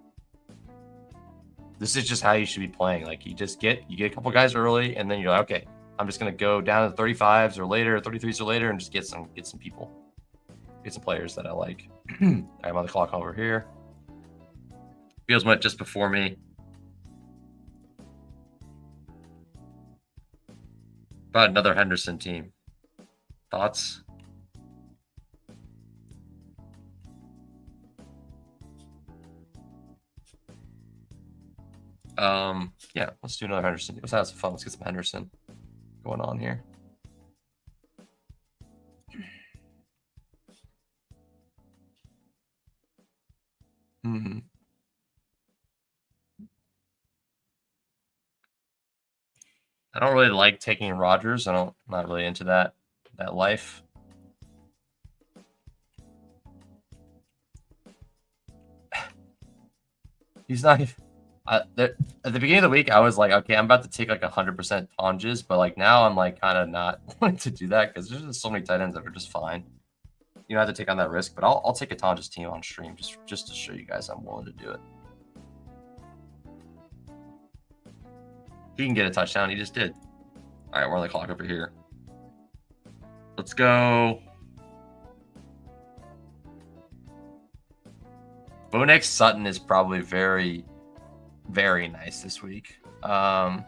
this is just how you should be playing. Like you get a couple guys early, and then you're like, okay, I'm just gonna go down to the 35s or later, 33s or later, and just get some people, get some players that I like. I'm on the clock over here. Fields went just before me. About another Henderson team. Thoughts? Yeah, let's do another Henderson. Let's have some fun. Let's get some Henderson going on here. I don't really like taking Rodgers. I'm not really into that life. He's not. At the beginning of the week, I was like, okay, I'm about to take like 100% Tonjes, but like now I'm like kind of not wanting to do that because there's just so many tight ends that are just fine. you don't have to take on that risk, but I'll take Atanja's team on stream just to show you guys I'm willing to do it. He can get a touchdown. He just did. All right, we're on the clock over here. Let's go. Bo Nix Sutton is probably very, very nice this week. Let's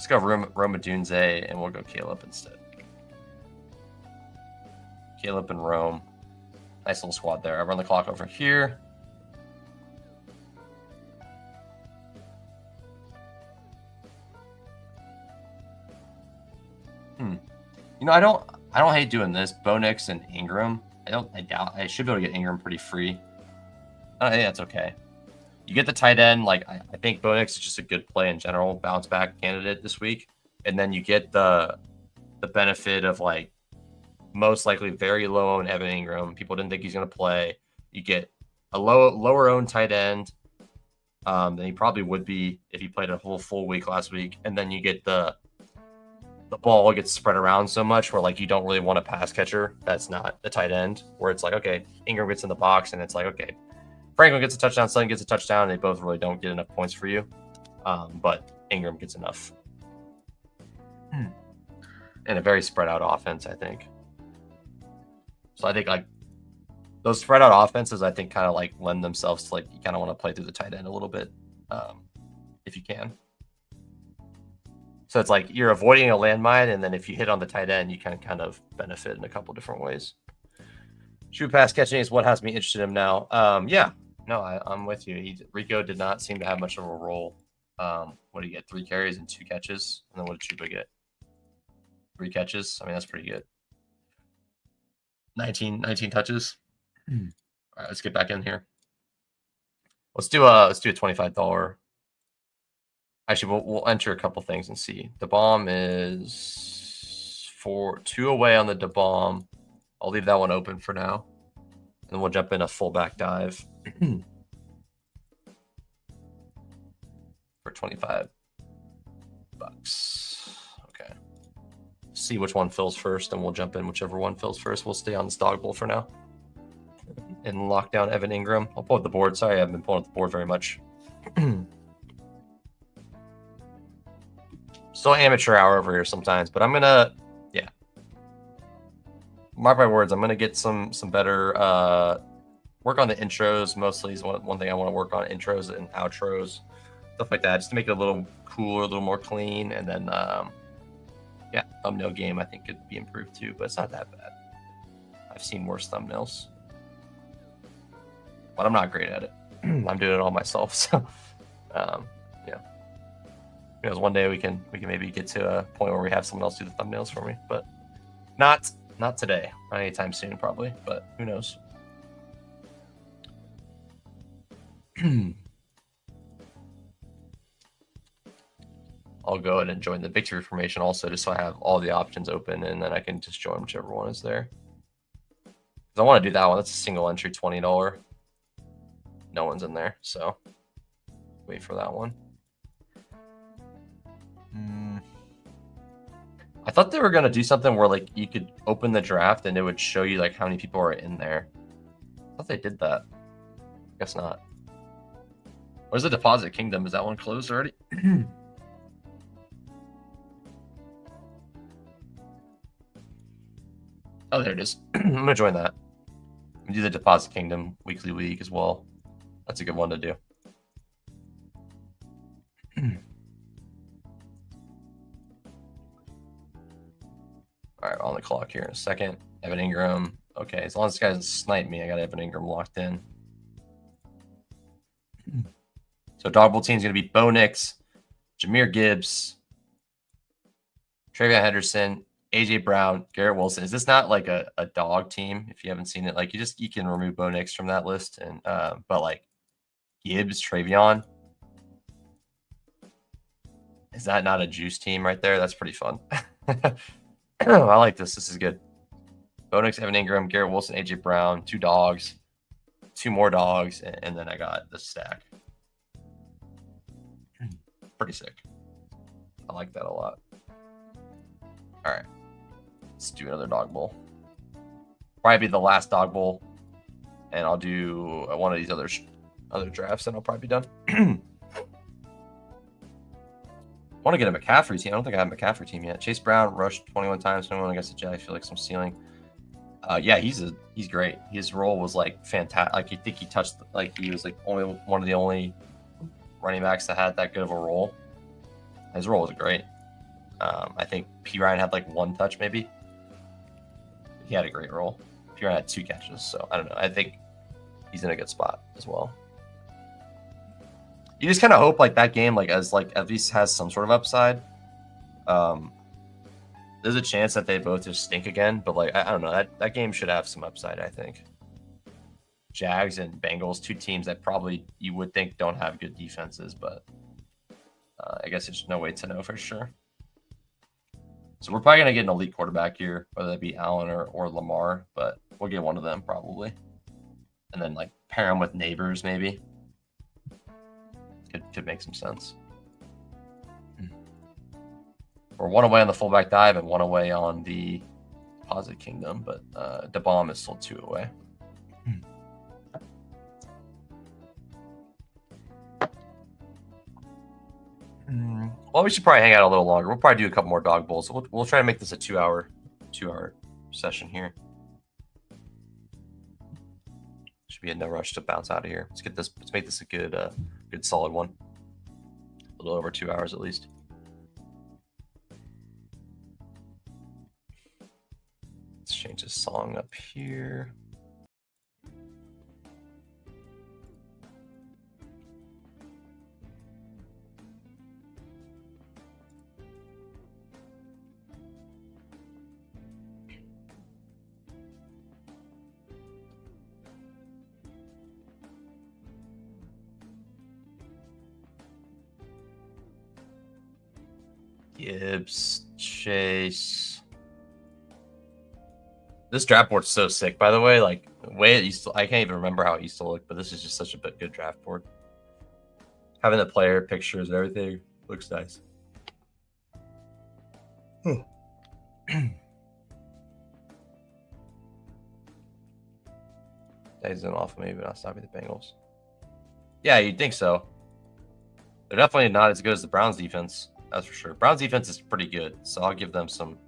go Roma Dunze, and we'll go Caleb instead. Caleb and Rome. Nice little squad there. I run the clock over here. You know, I don't hate doing this. Bo Nix and Ingram. I doubt I should be able to get Ingram pretty free. Yeah, it's okay. You get the tight end. Like I think Bo Nix is just a good play in general, bounce back candidate this week, and then you get the benefit of like most likely very low owned Evan Ingram. People didn't think he's going to play. You get a lower owned tight end than he probably would be if he played a whole full week last week, and then you get the ball gets spread around so much where like you don't really want a pass catcher that's not the tight end, where it's like, okay, Ingram gets in the box and it's like, okay, Franklin gets a touchdown, Sutton gets a touchdown, and they both really don't get enough points for you. But Ingram gets enough. And a very spread out offense, I think. So I think like those spread out offenses, I think kind of like lend themselves to like you kind of want to play through the tight end a little bit if you can. So it's like you're avoiding a landmine, and then if you hit on the tight end, you can kind of benefit in a couple different ways. Shoot pass catching is what has me interested in him now. Yeah, no, I'm with you. Rico did not seem to have much of a role. What did he get? 3 carries and 2 catches, and then what did Chuba get? 3 catches. I mean, that's pretty good. 19 touches. All right, let's get back in here. Let's do a $25. Actually, we'll enter a couple things and see. The bomb is 2 away on the bomb. I'll leave that one open for now, and we'll jump in a fullback dive for $25. Okay. See which one fills first, and we'll jump in whichever one fills first. We'll stay on this Dawg Bowl for now and lock down Evan Ingram. I'll pull up the board. Sorry, I haven't been pulling up the board very much. Still amateur hour over here sometimes, but I'm gonna, yeah. Mark my words, I'm gonna get some better work on the intros. Mostly is one thing I want to work on: intros and outros, stuff like that, just to make it a little cooler, a little more clean. And then, yeah, thumbnail game I think could be improved too, but it's not that bad. I've seen worse thumbnails, but I'm not great at it. I'm doing it all myself, so yeah. Who knows, one day we can maybe get to a point where we have someone else do the thumbnails for me, but not today, not anytime soon probably, but who knows. I'll go ahead and join the victory formation also, just so I have all the options open, and then I can just join whichever one is there. I want to do that one. That's a single entry $20. No one's in there, so wait for that one. I thought they were going to do something where like you could open the draft and it would show you like how many people are in there. I thought they did that. Guess not. Where's the Deposit Kingdom? Is that one closed already? Oh, there it is. I'm going to join that. We do the Deposit Kingdom week as well. That's a good one to do. All right, on the clock here in a second. Evan Ingram. Okay, as long as this guy doesn't snipe me, I got Evan Ingram locked in. So Dawg Bowl team is going to be Bo Nix, Jahmyr Gibbs, Travion Henderson, AJ Brown, Garrett Wilson. Is this not like a dog team? If you haven't seen it, like you can remove Bo Nix from that list, and but like Gibbs, Travion, is that not a juice team right there? That's pretty fun. I like this. This is good. Bo Nix, Evan Ingram, Garrett Wilson, AJ Brown, 2 dogs, 2 more dogs, and then I got the stack. Pretty sick. I like that a lot. All right. Let's do another Dawg Bowl. Probably be the last Dawg Bowl, and I'll do one of these other drafts, and I'll probably be done. I want to get a McCaffrey team. I don't think I have a McCaffrey team yet. Chase Brown rushed 21 times, 21 against the Jets. I feel like some ceiling. Yeah, he's great. His role was like fantastic. Like, you think he touched, like, he was like one of the only running backs that had that good of a role. His role was great. I think P. Ryan had like 1 touch, maybe. He had a great role. P. Ryan had 2 catches, so I don't know. I think he's in a good spot as well. You just kind of hope like that game, like, as like at least has some sort of upside. There's a chance that they both just stink again, but like I don't know, that game should have some upside. I think Jags and Bengals, 2 teams that probably you would think don't have good defenses, but I guess there's no way to know for sure. So we're probably gonna get an elite quarterback here, whether that be Allen or Lamar, but we'll get one of them probably, and then like pair them with Neighbors maybe. Could make some sense. Or 1 away on the fullback dive and 1 away on the Deposit Kingdom, but the bomb is still 2 away. Well, we should probably hang out a little longer. We'll probably do a couple more Dawg Bowls. We'll try to make this a 2-hour session here. Should be a no rush to bounce out of here. Let's make this a good solid one. A little over 2 hours at least. Let's change this song up here. Gibbs, Chase. This draft board's so sick, by the way. Like, the way it used to, I can't even remember how it used to look, but this is just such a good draft board. Having the player pictures and everything looks nice. Days in off maybe, but I'll stop with the Bengals. Yeah, you'd think so. They're definitely not as good as the Browns defense. That's for sure. Browns defense is pretty good, so I'll give them some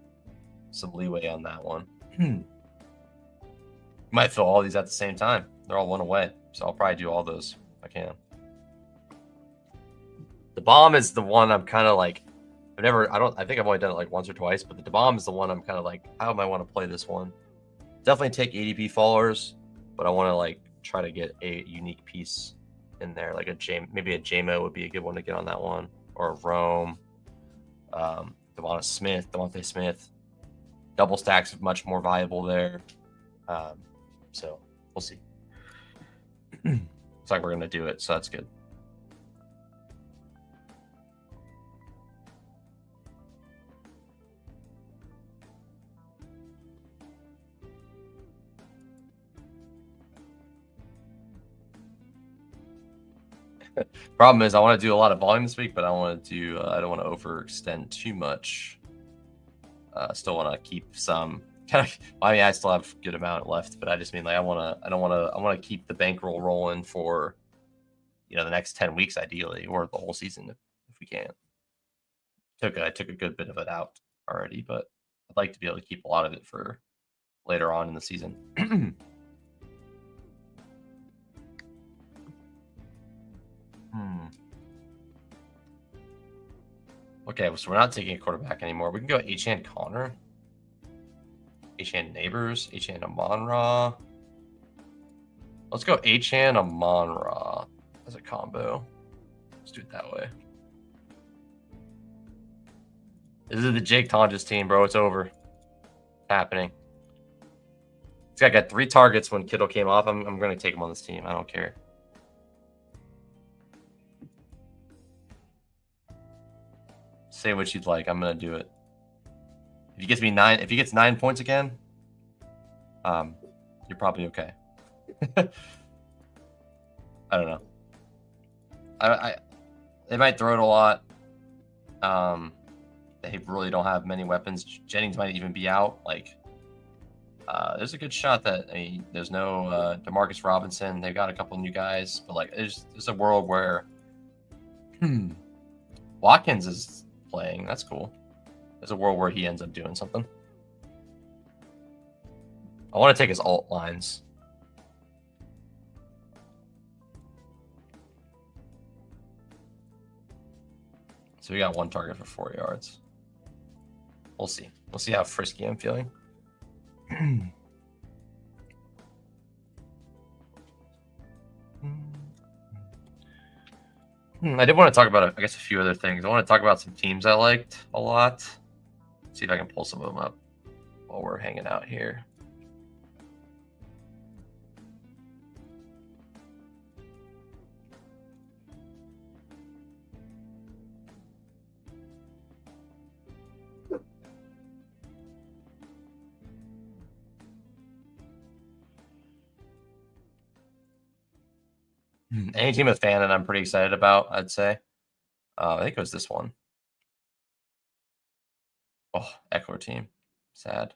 leeway on that one. Might fill all these at the same time. They're all 1 away, so I'll probably do all those if I can. The bomb is the one I'm kind of like, I think I've only done it like once or twice, but the bomb is the one I'm kind of like, how am I want to play this one? Definitely take ADP followers, but I want to like try to get a unique piece in there, like maybe a JMO would be a good one to get on that one, or a Rome. Devontae Smith, double stacks is much more viable there. So we'll see. It's like we're gonna do it, so that's good. Problem is, I want to do a lot of volume this week, but I don't want to overextend too much. Still want to keep some kind of. I mean, I still have a good amount left, but I just mean like I want to keep the bankroll rolling for, the next 10 weeks ideally, or the whole season if we can. I took a good bit of it out already, but I'd like to be able to keep a lot of it for later on in the season. Okay, so we're not taking a quarterback anymore. We can go Achane Connor, Achane Neighbors, Achane Amon-Ra. Let's go Achane Amon-Ra as a combo. Let's do it that way. This is the Jake Tonjes team, bro. It's over. It's happening. This guy got 3 targets when Kittle came off. I'm going to take him on this team. I don't care. Say what you'd like. I'm gonna do it. If he gets 9 points again, you're probably okay. I don't know. They might throw it a lot. they really don't have many weapons. Jennings might even be out. Like, there's a good shot that there's no Demarcus Robinson. They've got a couple new guys, but like, there's a world where Watkins is playing. That's cool. There's a world where he ends up doing something. I want to take his alt lines. So we got one target for 4 yards. We'll see. We'll see how frisky I'm feeling. I did want to talk about, I guess, a few other things. I want to talk about some teams I liked a lot. See if I can pull some of them up while we're hanging out here. Any team with fan and I'm pretty excited about, I'd say. I think it was this one. Oh, Eckler team. Sad.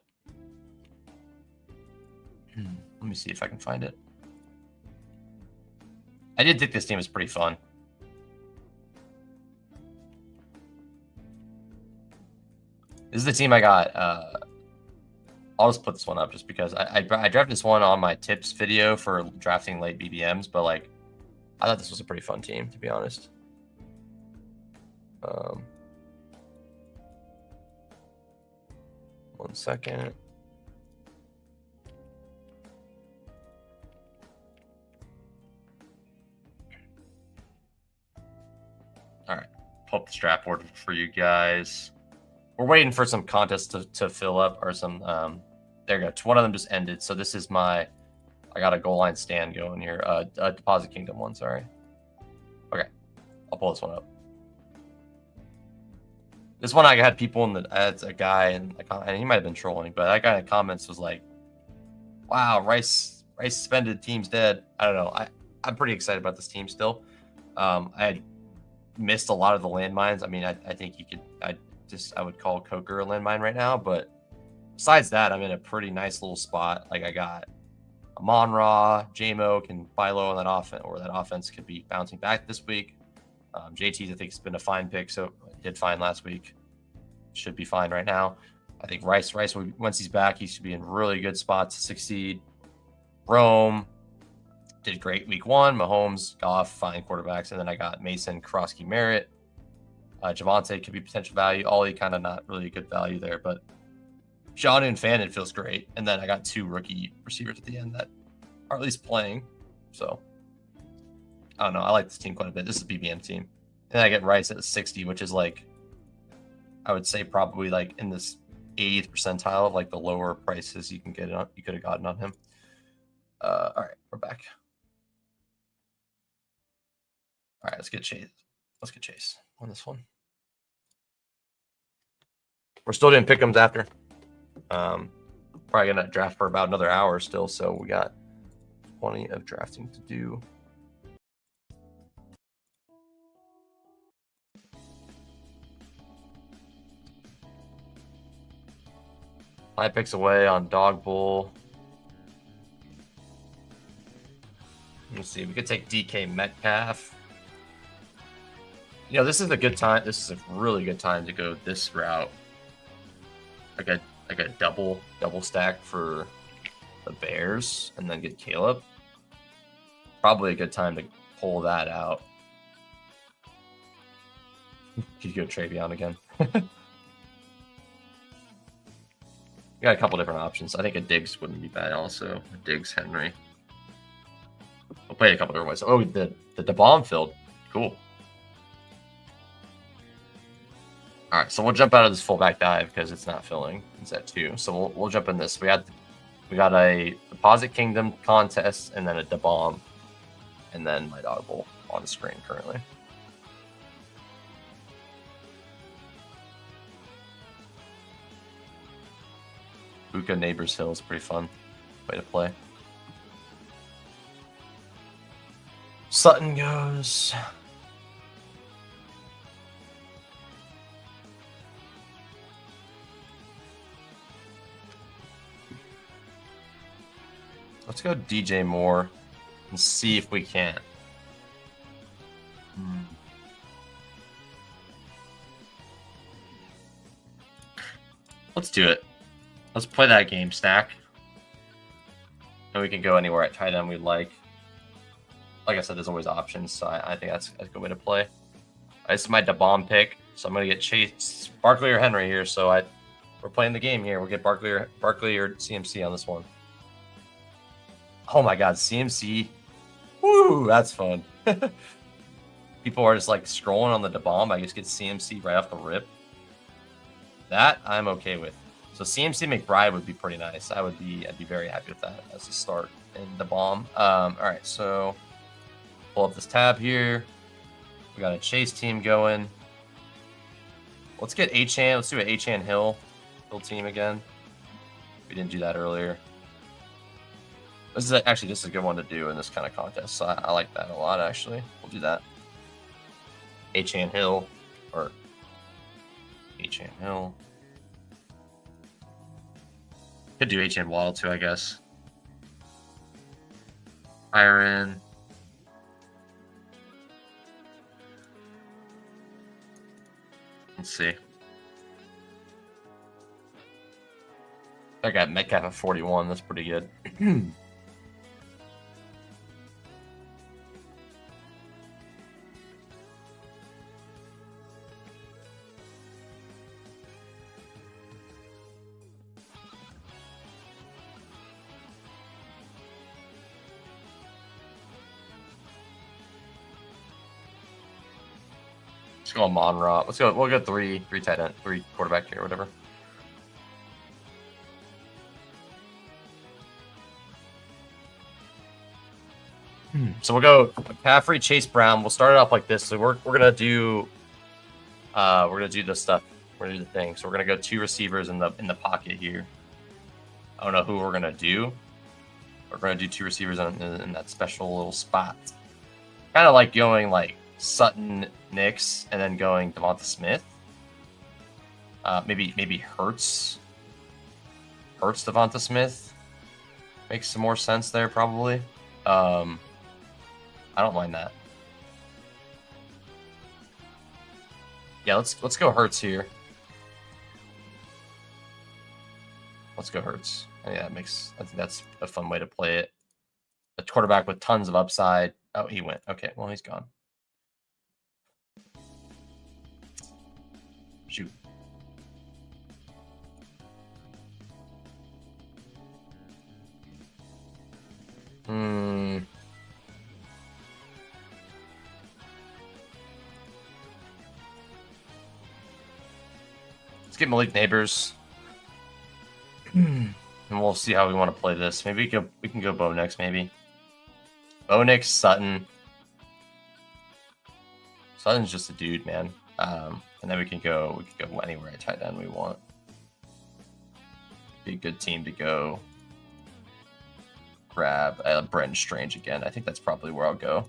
Let me see if I can find it. I did think this team was pretty fun. This is the team I got. I'll just put this one up just because I drafted this one on my tips video for drafting late BBMs, but like, I thought this was a pretty fun team, to be honest. One second. All right, pull up the strap board for you guys. We're waiting for some contests to fill up, or some. There you go. One of them just ended, so this is my. I got a goal line stand going here. A Deposit Kingdom one, sorry. Okay, I'll pull this one up. This one I had people in the. I had a guy and he might have been trolling, but that guy in the comments was like, "Wow, Rice suspended, team's dead." I don't know. I'm pretty excited about this team still. I had missed a lot of the landmines. I mean, I think you could. I would call Coker a landmine right now, but besides that, I'm in a pretty nice little spot. Like I got Amon-Ra, J-Mo can buy low on that offense, or that offense could be bouncing back this week. JT's, I think, has been a fine pick, so did fine last week. Should be fine right now. I think Rice, once he's back, he should be in really good spots to succeed. Rome did great week one. Mahomes, Goff, fine quarterbacks. And then I got Mason, Krosky, Merritt. Javonte could be potential value. Ollie kind of not really a good value there, but John and Fannin feels great. And then I got 2 rookie receivers at the end that are at least playing. So I don't know. I like this team quite a bit. This is a BBM team. And I get Rice at 60, which is like, I would say probably like in this 80th percentile of like the lower prices you can get on. You could have gotten on him. All right, we're back. All right, let's get Chase. Let's get Chase on this one. We're still doing pick'ems after. Probably gonna draft for about another hour still, so we got plenty of drafting to do. Five picks away on Dawg Bowl. Let's see. We could take DK Metcalf. You know, this is a good time. This is a really good time to go this route. Like a double stack for the Bears, and then get Caleb. Probably a good time to pull that out. Could go Travion again. We got a couple different options. I think a Diggs wouldn't be bad also. A Diggs, Henry. We'll play a couple different ways. Oh, the bomb filled. Cool. All right, so we'll jump out of this fullback dive because it's not filling. It's at 2. So we'll jump in this. We got a Deposit Kingdom contest and then a bomb, and then my Dawg Bowl on the screen currently. Buka Neighbors Hill is pretty fun way to play. Sutton goes. Let's go DJ Moore and see if we can. Let's do it. Let's play that game, Stack. And we can go anywhere at tight end we'd like. Like I said, there's always options, so I think that's a good way to play. This is my DeBomb pick, so I'm going to get Chase, Barkley or Henry here, so we're playing the game here. We'll get Barkley or CMC on this one. Oh my god, CMC. Woo, that's fun. People are just like scrolling on the DeBomb. I just get CMC right off the rip. That I'm okay with. So CMC McBride would be pretty nice. I'd be very happy with that as a start in DeBomb. All right, so pull up this tab here. We got a chase team going. Let's get Achan. Let's do an Achan Hill team again. We didn't do that earlier. This is a good one to do in this kind of contest. So I like that a lot, actually. We'll do that. Achan Hill or Achan Hill. Could do Achan Waddle too, I guess. Iron. Let's see. I got Metcalf at 41. That's pretty good. Let's go on Monra. Let's go. We'll go three tight end, 3 quarterback here, whatever. So we'll go McCaffrey, Chase Brown. We'll start it off like this. So we're gonna do the stuff. We're gonna do the thing. So we're gonna go 2 receivers in the pocket here. I don't know who we're gonna do. We're gonna do 2 receivers in that special little spot. Kind of like going like Sutton, Nix, and then going Devonta Smith. Maybe Hurts, Devonta Smith makes some more sense there probably. I don't mind that. Yeah, let's go Hurts here. Let's go Hurts. Yeah, I think that's a fun way to play it. A quarterback with tons of upside. Oh, he went. Okay, well he's gone. Shoot. Let's get Malik Neighbors. And we'll see how we want to play this. Maybe we can go Bo Nix, maybe. Bo Nix, Sutton. Sutton's just a dude, man. And then we can go anywhere at tight end we want. Be a good team to go grab Brenton Strange again. I think that's probably where I'll go.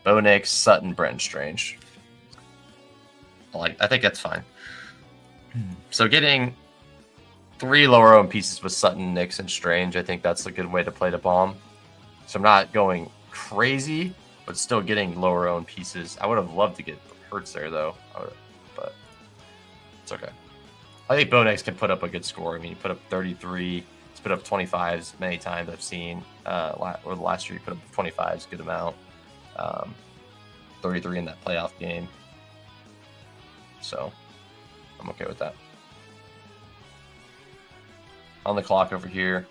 Bo Nix, Sutton, Brenton Strange. I think that's fine. So getting 3 lower owned pieces with Sutton, Nix, and Strange, I think that's a good way to play the bomb. So I'm not going crazy, but still getting lower owned pieces. I would have loved to get Hurts there though, but it's okay. I think Bo Nix can put up a good score. I mean, he put up 33. He's put up 25s many times I've seen. Or the last year he put up 25s, good amount. 33 in that playoff game. So I'm okay with that. On the clock over here.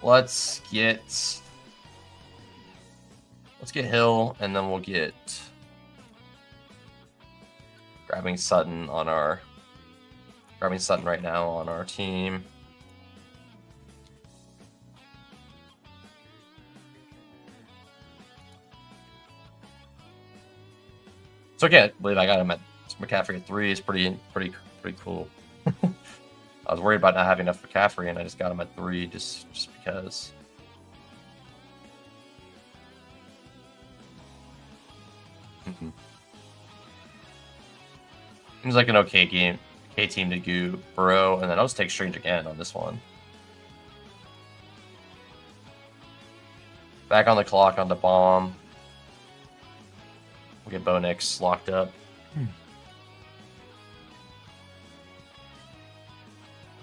Let's get Hill, and then we'll get grabbing Sutton right now on our team. So again, I believe I got him at McCaffrey at 3 is pretty cool. I was worried about not having enough McCaffrey, and I just got him at 3 just because. Seems like an okay game K-Team to Goo, Burrow, and then I'll just take Strange again on this one. Back on the clock on the bomb. We'll get Bonix locked up.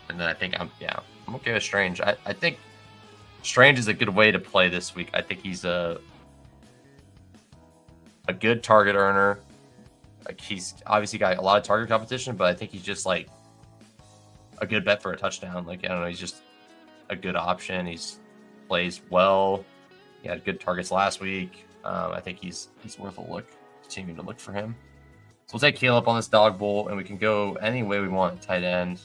And then I think I'm okay with Strange. I think Strange is a good way to play this week. I think he's a good target earner. Like, he's obviously got a lot of target competition, but I think he's just like a good bet for a touchdown. Like, I don't know, he's just a good option. He's plays well. He had good targets last week. I think he's worth a look. Continue to look for him. So we'll take Caleb on this Dawg Bowl, and we can go any way we want. Tight end.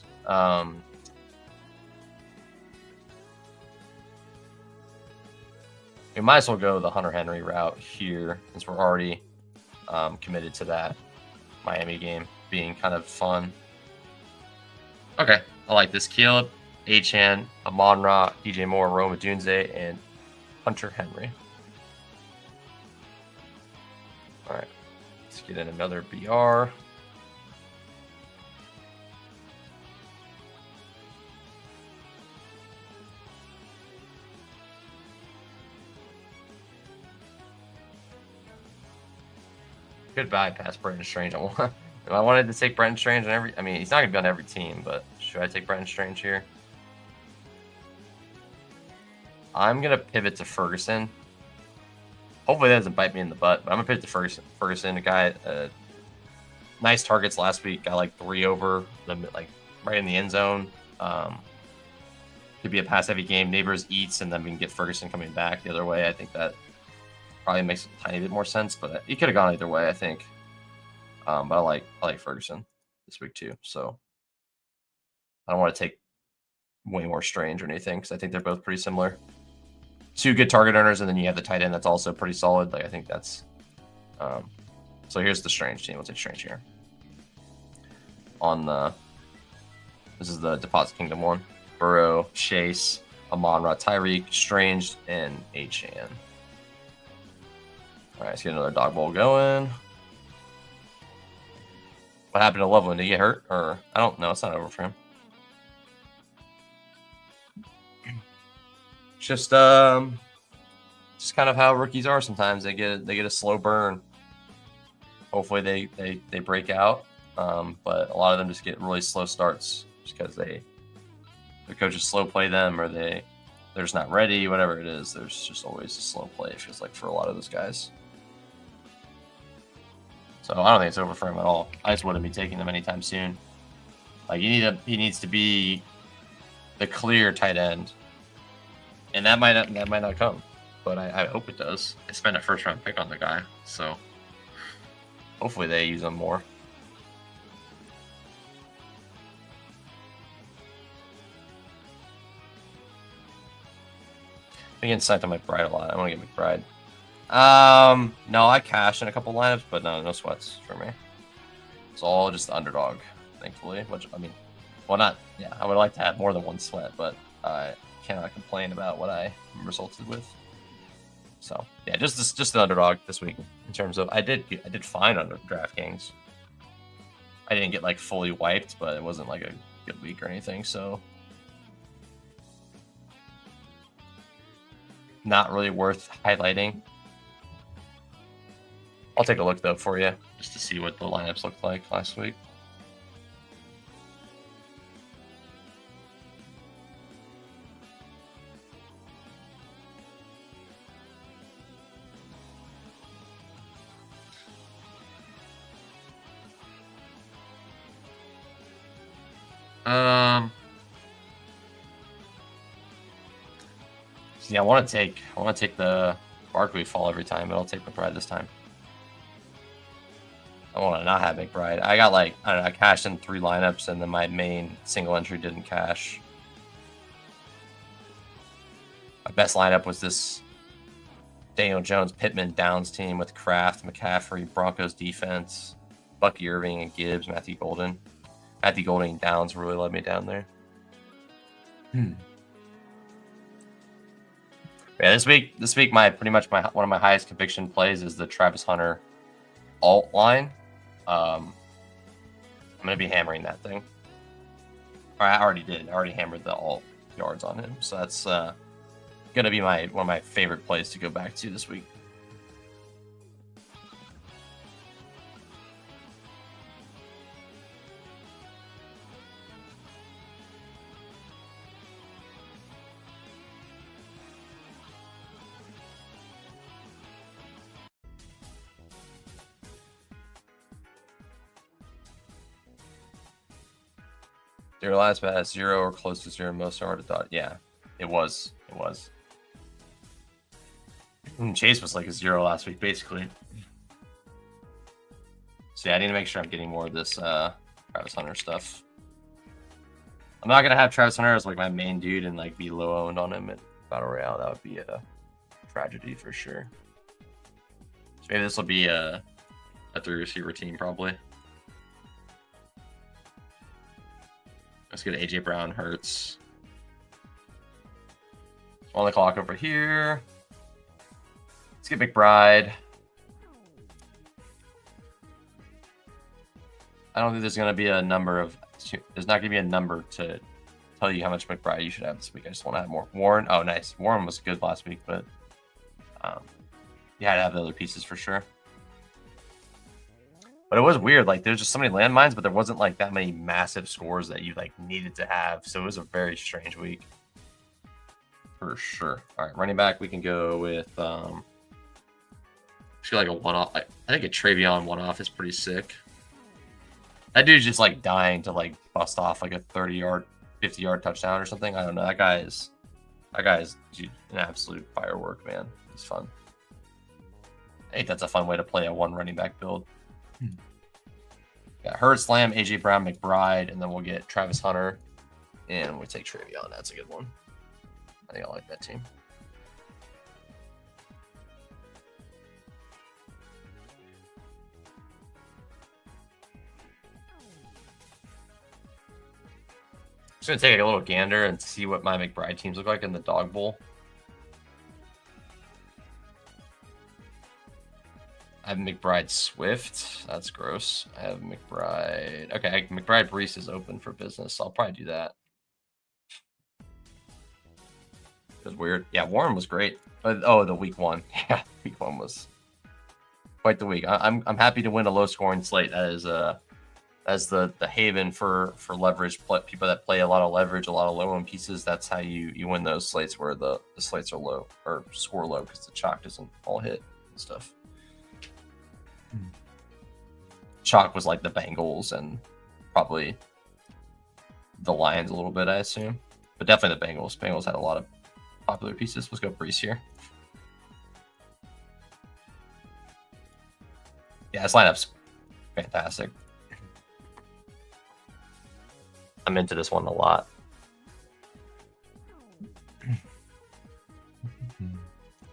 We might as well go the Hunter Henry route here, since we're already committed to that Miami game being kind of fun. Okay, I like this. Caleb, Achane, Amon-Ra, DJ Moore, Rome Odunze, and Hunter Henry. All right, let's get in another BR. Could bypass Brenton Strange. If I wanted to take Brenton Strange on every, I mean, he's not gonna be on every team, but should I take Brenton Strange here? I'm gonna pivot to Ferguson. Hopefully that doesn't bite me in the butt, but I'm gonna pivot to Ferguson. Ferguson, a guy, nice targets last week. Got like 3 over the, like right in the end zone. Could be a pass-heavy game. Neighbors eats, and then we can get Ferguson coming back the other way. I think that probably makes a tiny bit more sense, but he could have gone either way, I think. But I like Ferguson this week too. So I don't want to take way more Strange or anything, because I think they're both pretty similar. 2 good target earners, and then you have the tight end that's also pretty solid. Like, I think that's so here's the Strange team. We'll take Strange here. On the this is the Deposit Kingdom one. Burrow, Chase, Amon-Ra, Tyreek, Strange, and Achane. All right, let's get another Dawg Bowl going. What happened to Loveland? Did he get hurt? Or I don't know. It's not over for him. Just kind of how rookies are sometimes. They get a slow burn. Hopefully they break out. But a lot of them just get really slow starts just because their coaches slow play them, or they're just not ready. Whatever it is, there's just always a slow play. It feels like for a lot of those guys. So I don't think it's over for him at all. I just wouldn't be taking them anytime soon. Like, he needs to be the clear tight end, and that might not come, but I hope it does. I spent a first-round pick on the guy, so hopefully they use him more. I'm getting psyched on McBride a lot. I want to get McBride. No, I cashed in a couple lineups, but no sweats for me. It's all just the Underdog, thankfully. Which, I mean, well, not, yeah, I would like to have more than 1 sweat, but I cannot complain about what I resulted with. So yeah, just the Underdog this week in terms of I did fine under DraftKings. I didn't get like fully wiped, but it wasn't like a good week or anything, so not really worth highlighting. I'll take a look though for you just to see what the lineups looked like last week. Yeah, I want to take the Barkley fall every time, but I'll take McBride this time. I want to not have McBride. I got like, I don't know, I cashed in 3 lineups, and then my main single entry didn't cash. My best lineup was this Daniel Jones, Pittman, Downs team with Kraft, McCaffrey, Broncos defense, Bucky Irving, and Gibbs, Matthew Golden. Matthew Golden and Downs really let me down there. Yeah, this week, one of my highest conviction plays is the Travis Hunter alt line. I'm gonna be hammering that thing. I already did. I already hammered the alt yards on him. So that's gonna be one of my favorite plays to go back to this week. Your last bet has 0 or close to 0 most hard to dot. Yeah, it was. It was. Chase was like a 0 last week, basically. So yeah, I need to make sure I'm getting more of this Travis Hunter stuff. I'm not gonna have Travis Hunter as like my main dude and like be low owned on him at Battle Royale. That would be a tragedy for sure. So maybe this will be a 3 receiver team probably. Let's get AJ Brown, Hurts. On the clock over here. Let's get McBride. I don't think there's going to be a number of... There's not going to be a number to tell you how much McBride you should have this week. I just want to have more. Warren. Oh, nice. Warren was good last week, but you had to have the other pieces for sure. But it was weird. Like, there's just so many landmines, but there wasn't like that many massive scores that you like needed to have. So it was a very strange week. For sure. All right, running back, we can go with let's go like a one-off. I think a Travion one-off is pretty sick. That dude's just like dying to like bust off like a 30-yard, 50-yard touchdown or something. I don't know. That guy is dude, an absolute firework, man. He's fun. I think that's a fun way to play a one running back build. Got Hurts, Lamb, AJ Brown, McBride, and then we'll get Travis Hunter, and we take Travion. That's a good one. I think I like that team. Just gonna take a little gander and see what my McBride teams look like in the Dawg Bowl. I have McBride Swift. That's gross. I have McBride. Okay, McBride Brees is open for business. So I'll probably do that. It was weird. Yeah, Warren was great. Oh, the week 1. Yeah, week 1 was quite the week. I'm happy to win a low scoring slate. That is as the haven for leverage people that play a lot of leverage, a lot of low owned pieces. That's how you win those slates where the slates are low or score low because the chalk doesn't all hit and stuff. Chalk was like the Bengals and probably the Lions a little bit, I assume, but definitely the Bengals. Bengals had a lot of popular pieces. Let's go Brees here. Yeah, this lineup's fantastic. I'm into this one a lot.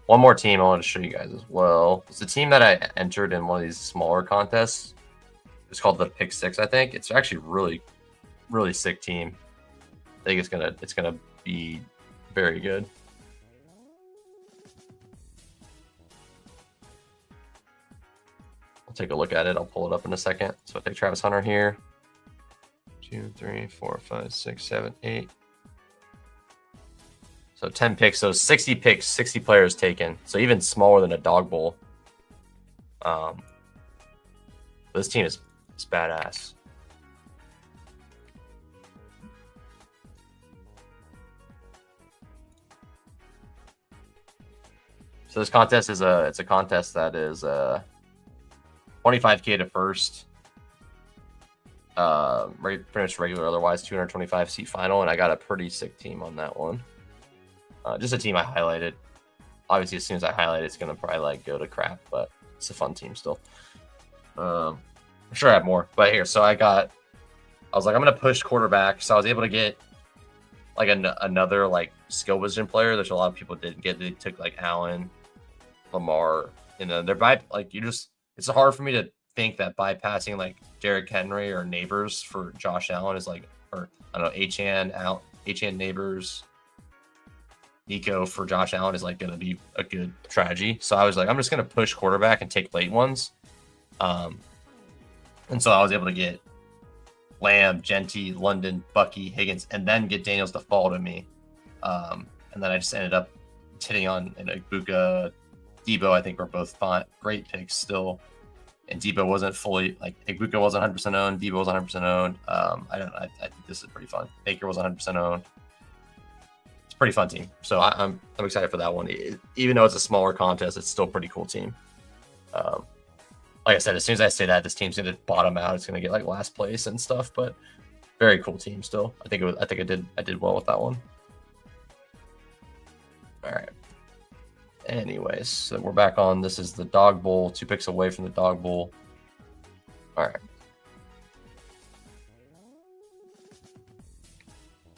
One more team I want to show you guys as well. It's a team that I entered in one of these smaller contests. It's called the Pick 6, I think. It's actually really, really sick team. I think it's gonna be very good. I'll take a look at it. I'll pull it up in a second. So I'll take Travis Hunter here. 2, 3, 4, 5, 6, 7, 8. So 10 picks, so 60 picks, 60 players taken. So even smaller than a Dawg Bowl. This team is badass. So this contest is it's a contest that is 25K to first. Pretty much regular, otherwise 225 seat final, and I got a pretty sick team on that one. Just a team I highlighted. Obviously, as soon as I highlight it, it's gonna probably like go to crap, but it's a fun team still. I'm sure I have more, but here. So I was like, I'm gonna push quarterback. So I was able to get like another like skill position player. There's a lot of people didn't get. They took like Allen, Lamar, and then they're it's hard for me to think that bypassing like Derrick Henry or Neighbors for Josh Allen is like, or I don't know, Achane Neighbors, Nico for Josh Allen is like going to be a good strategy. So I was like, I'm just going to push quarterback and take late ones. And so I was able to get Lamb, Genty, London, Bucky, Higgins, and then get Daniels to fall to me. And then I just ended up hitting on Ibuka, Debo. I think were both fine, great picks still. And Debo wasn't fully like Ibuka wasn't 100% owned. Debo was 100% owned. I don't know. I think this is pretty fun. Baker was 100% owned. It's a pretty fun team. So I'm excited for that one. Even though it's a smaller contest, it's still a pretty cool team. Like I said, as soon as I say that, this team's going to bottom out. It's going to get like last place and stuff, but very cool team still. I think I did well with that one. All right. Anyways, so we're back on. This is the Dawg Bowl. 2 picks away from the Dawg Bowl. All right.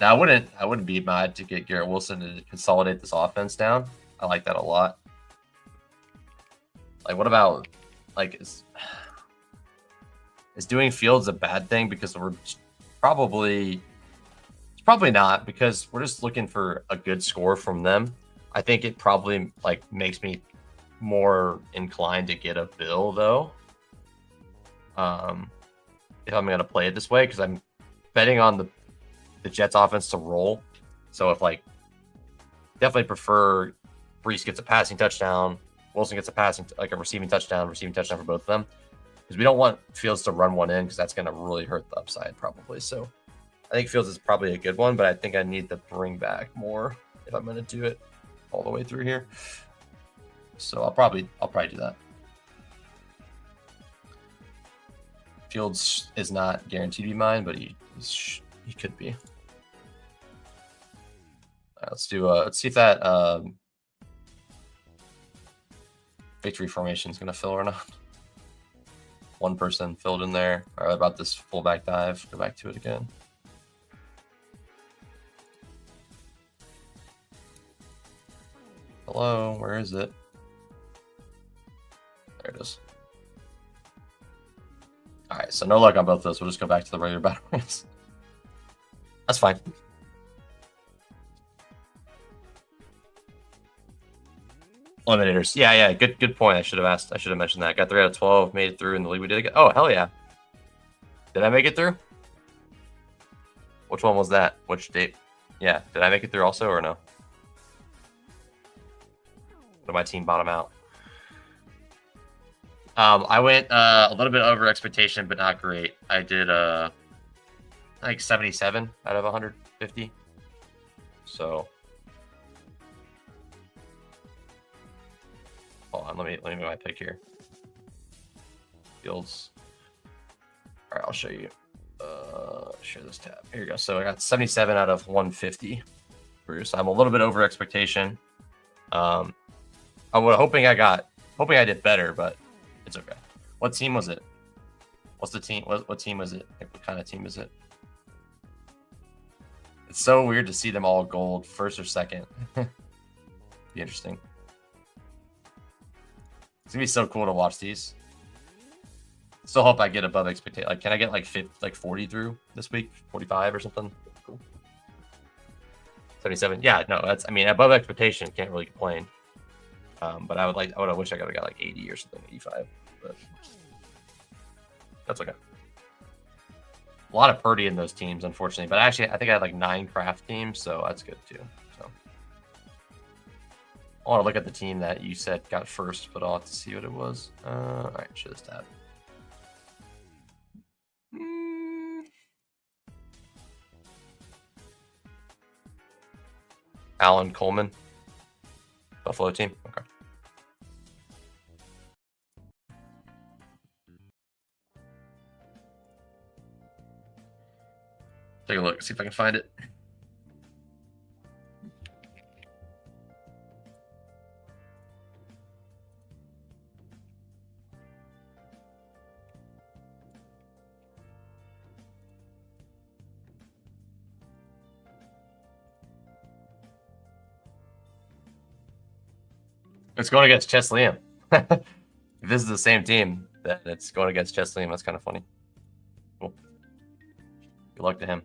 Now I wouldn't be mad to get Garrett Wilson to consolidate this offense down. I like that a lot. Like, what about like is doing Fields a bad thing because we're probably not, because we're just looking for a good score from them. I think it probably like makes me more inclined to get a Bill though. If I'm gonna play it this way, because I'm betting on the Jets offense to roll. So if like definitely prefer Brees gets a passing touchdown, Wilson gets a receiving touchdown for both of them, because we don't want Fields to run one in, because that's gonna really hurt the upside probably. So I think Fields is probably a good one, but I think I need to bring back more if I'm gonna do it all the way through here. So I'll probably do that. Fields is not guaranteed to be mine, but he could be. All right, let's see if that victory formation is going to fill or not. One person filled in there. All right, about this fullback dive. Go back to it again. Hello, where is it? There it is. All right, so no luck on both of those. We'll just go back to the regular battle royals. That's fine. Eliminators. Yeah, good point. I should have mentioned that. Got 3 out of 12, made it through in the league we did again. Oh, hell yeah. Did I make it through? Which one was that? Which date? Yeah, did I make it through also or no? Did my team bottom out? I went a little bit over expectation, but not great. I did like 77 out of 150. So hold on, let me make my pick here. Fields. All right, I'll show you. Share this tab. Here you go. So I got 77 out of 150. So I'm a little bit over expectation. I was hoping I did better, but it's okay. What team was it? What's the team? What team was it? Like, what kind of team is it? It's so weird to see them all gold, first or second. Be interesting. It's gonna be so cool to watch these. Still hope I get above expectation. Like, can I get like 40 through this week? 45 or something? Cool. 77. Yeah, no, I mean, above expectation, can't really complain. But I would wish I could have got like 80 or something, 85. But that's okay. A lot of Purdy in those teams, unfortunately. But actually, I think I had like 9 craft teams, so that's good too. So I want to look at the team that you said got first, but I'll have to see what it was. All right, show this tab. Alan Coleman, Buffalo team. Okay. Take a look, see if I can find it. It's going against Chess Liam. If this is the same team, that it's going against Chess Liam. That's kind of funny. Cool. Good luck to him.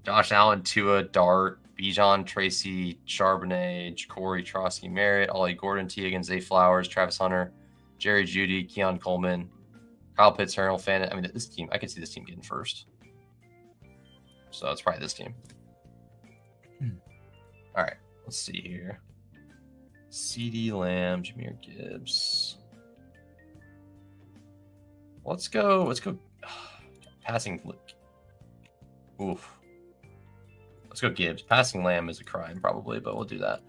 Josh Allen, Tua, Dart, Bijan, Tracy, Charbonnet, Corey, Trosky, Merritt, Ollie Gordon, T. Higgins, Zay Flowers, Travis Hunter, Jerry Jeudy, Keon Coleman, Kyle Pitts, Harold Fan. I mean, this team, I can see this team getting first. So it's probably this team. All right, let's see here. CeeDee Lamb, Jahmyr Gibbs. Let's go. Passing. Oof. Let's go Gibbs. Passing Lamb is a crime probably, but we'll do that.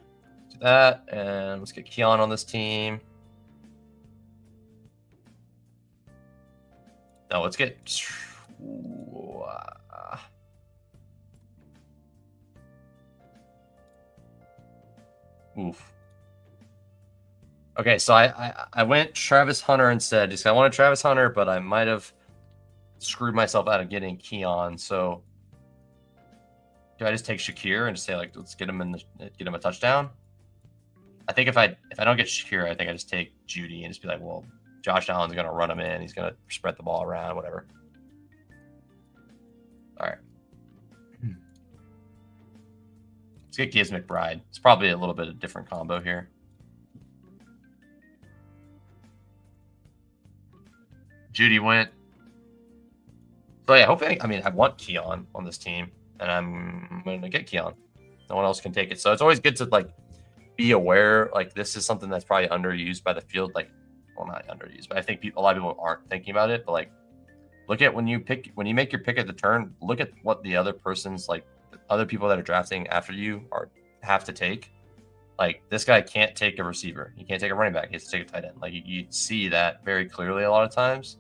Do that, and let's get Keon on this team. No, let's get. Oof. Okay, so I went Travis Hunter instead. Just I wanted Travis Hunter, but I might have screwed myself out of getting Keon. So do I just take Shakir and just say, like, let's get him get him a touchdown? I think if I don't get Shakir, I think I just take Jeudy and just be like, well, Josh Allen's gonna run him in. He's gonna spread the ball around, whatever. All right. Let's get Gibbs McBride. It's probably a little bit of a different combo here. Jeudy went. So yeah, hopefully, I mean, I want Keon on this team, and I'm gonna get Keon. No one else can take it. So it's always good to like be aware. Like this is something that's probably underused by the field. Like, well, not underused, but I think a lot of people aren't thinking about it. But like, look at when you make your pick at the turn. Look at what the other person's like, the other people that are drafting after you have to take. Like this guy can't take a receiver. He can't take a running back. He has to take a tight end. Like you see that very clearly a lot of times,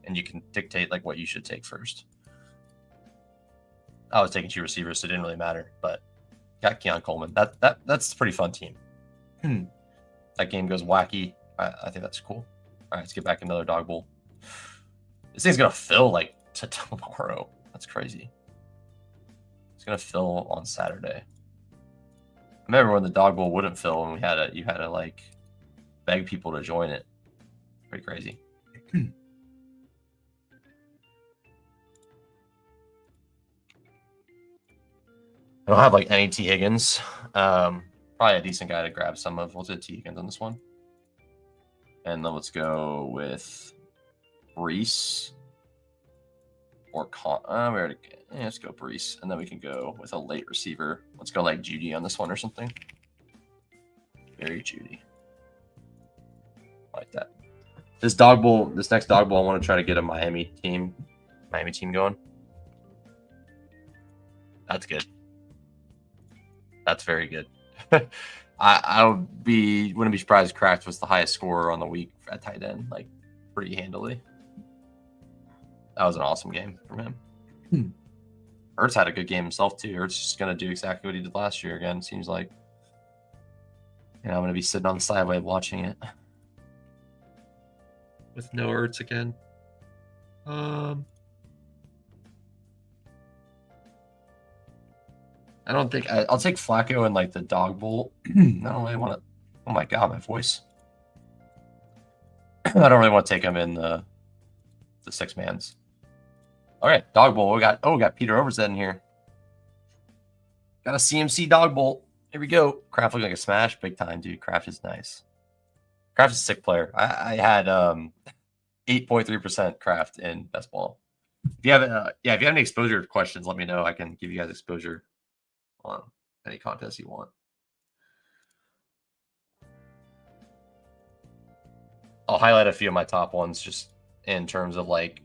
and you can dictate like what you should take first. I was taking 2 receivers, so it didn't really matter. But got Keon Coleman. That's a pretty fun team. That game goes wacky. I think that's cool. All right, let's get back another Dawg Bowl. This thing's gonna fill like to tomorrow. That's crazy. It's gonna fill on Saturday. I remember when the Dawg Bowl wouldn't fill, and you had to like beg people to join it. Pretty crazy. I don't have like any T. Higgins. Probably a decent guy to grab some of. We'll do T. Higgins on this one. And then let's go with Brees or let's go Brees. And then we can go with a late receiver. Let's go like Jeudy on this one or something. Very Jeudy. Like that. This next Dawg Bowl, I want to try to get a Miami team going. That's good. That's very good. I wouldn't be surprised if Kraft was the highest scorer on the week at tight end, like pretty handily. That was an awesome game from him. Ertz had a good game himself too. Ertz just gonna do exactly what he did last year again. Seems like. And I'm gonna be sitting on the sideway watching it with no Ertz again. I don't think I'll take Flacco in like the Dawg Bowl. I don't really want to. Oh my god, my voice. I don't really want to take him in the 6-mans. All right, Dawg Bowl. We got Peter Overzet in here. Got a CMC Dawg Bowl. Here we go. Kraft looking like a smash, big time, dude. Kraft is nice. Kraft is a sick player. I had 8.3% Kraft in best ball. If you have if you have any exposure questions, let me know. I can give you guys exposure on any contest you want. I'll highlight a few of my top ones just in terms of like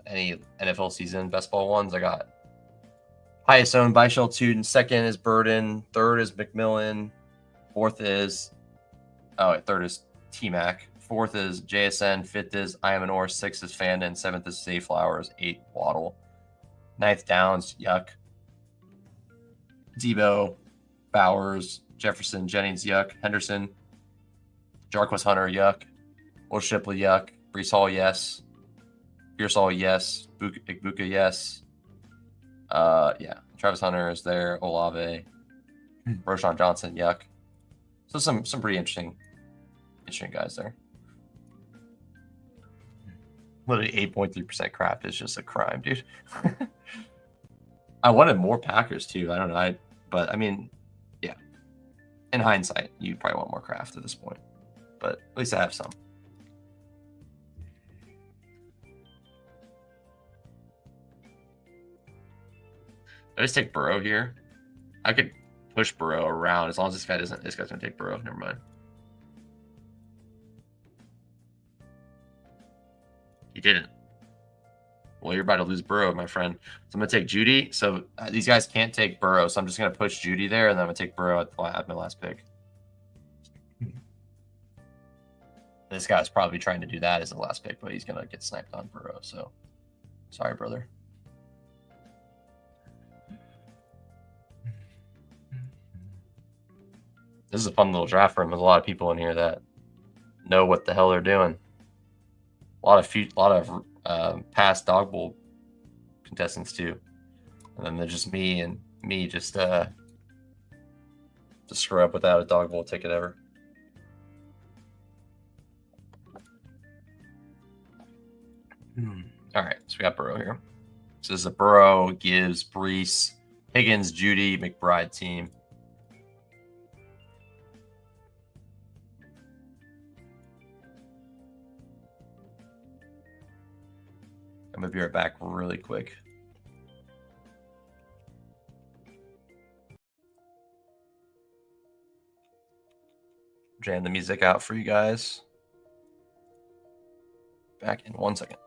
any NFL season best ball ones. I got highest owned by Sheltude, second is Burden, third is McMillan, third is T-Mac, fourth is JSN, fifth is Imanor, sixth is Fandon, seventh is Zay Flowers, eighth Waddle, ninth Downs, Yuck, Debo, Bowers, Jefferson, Jennings, Yuck, Henderson, Jarquez Hunter, Yuck, Will Shipley, Yuck, Brees Hall, yes, Pearsall, yes, Buka, yes. Yeah, Travis Hunter is there, Olave, Roshan Johnson, yuck. So some pretty interesting guys there. Literally 8.3% Kraft is just a crime, dude. I wanted more Packers too. I don't know. But I mean, yeah. In hindsight, you probably want more Kraft at this point. But at least I have some. I just take Burrow here. I could push Burrow around as long as this guy doesn't. This guy's gonna take Burrow. Never mind. He didn't. Well, you're about to lose Burrow, my friend. So I'm gonna take Judy. So these guys can't take Burrow, so I'm just gonna push Judy there, and then I'm gonna take Burrow at my last pick. This guy's probably trying to do that as the last pick, but he's gonna get sniped on Burrow. So sorry, brother. This is a fun little draft room. There's a lot of people in here that know what the hell they're doing. A lot of past Dawg Bowl contestants too, and then there's just me and me just to screw up without a Dawg Bowl ticket ever. All right, so we got Burrow here. So this is a Burrow, Gibbs, Brees, Higgins, Judy, McBride team. I'm gonna be right back really quick. Jam the music out for you guys. Back in 1 second.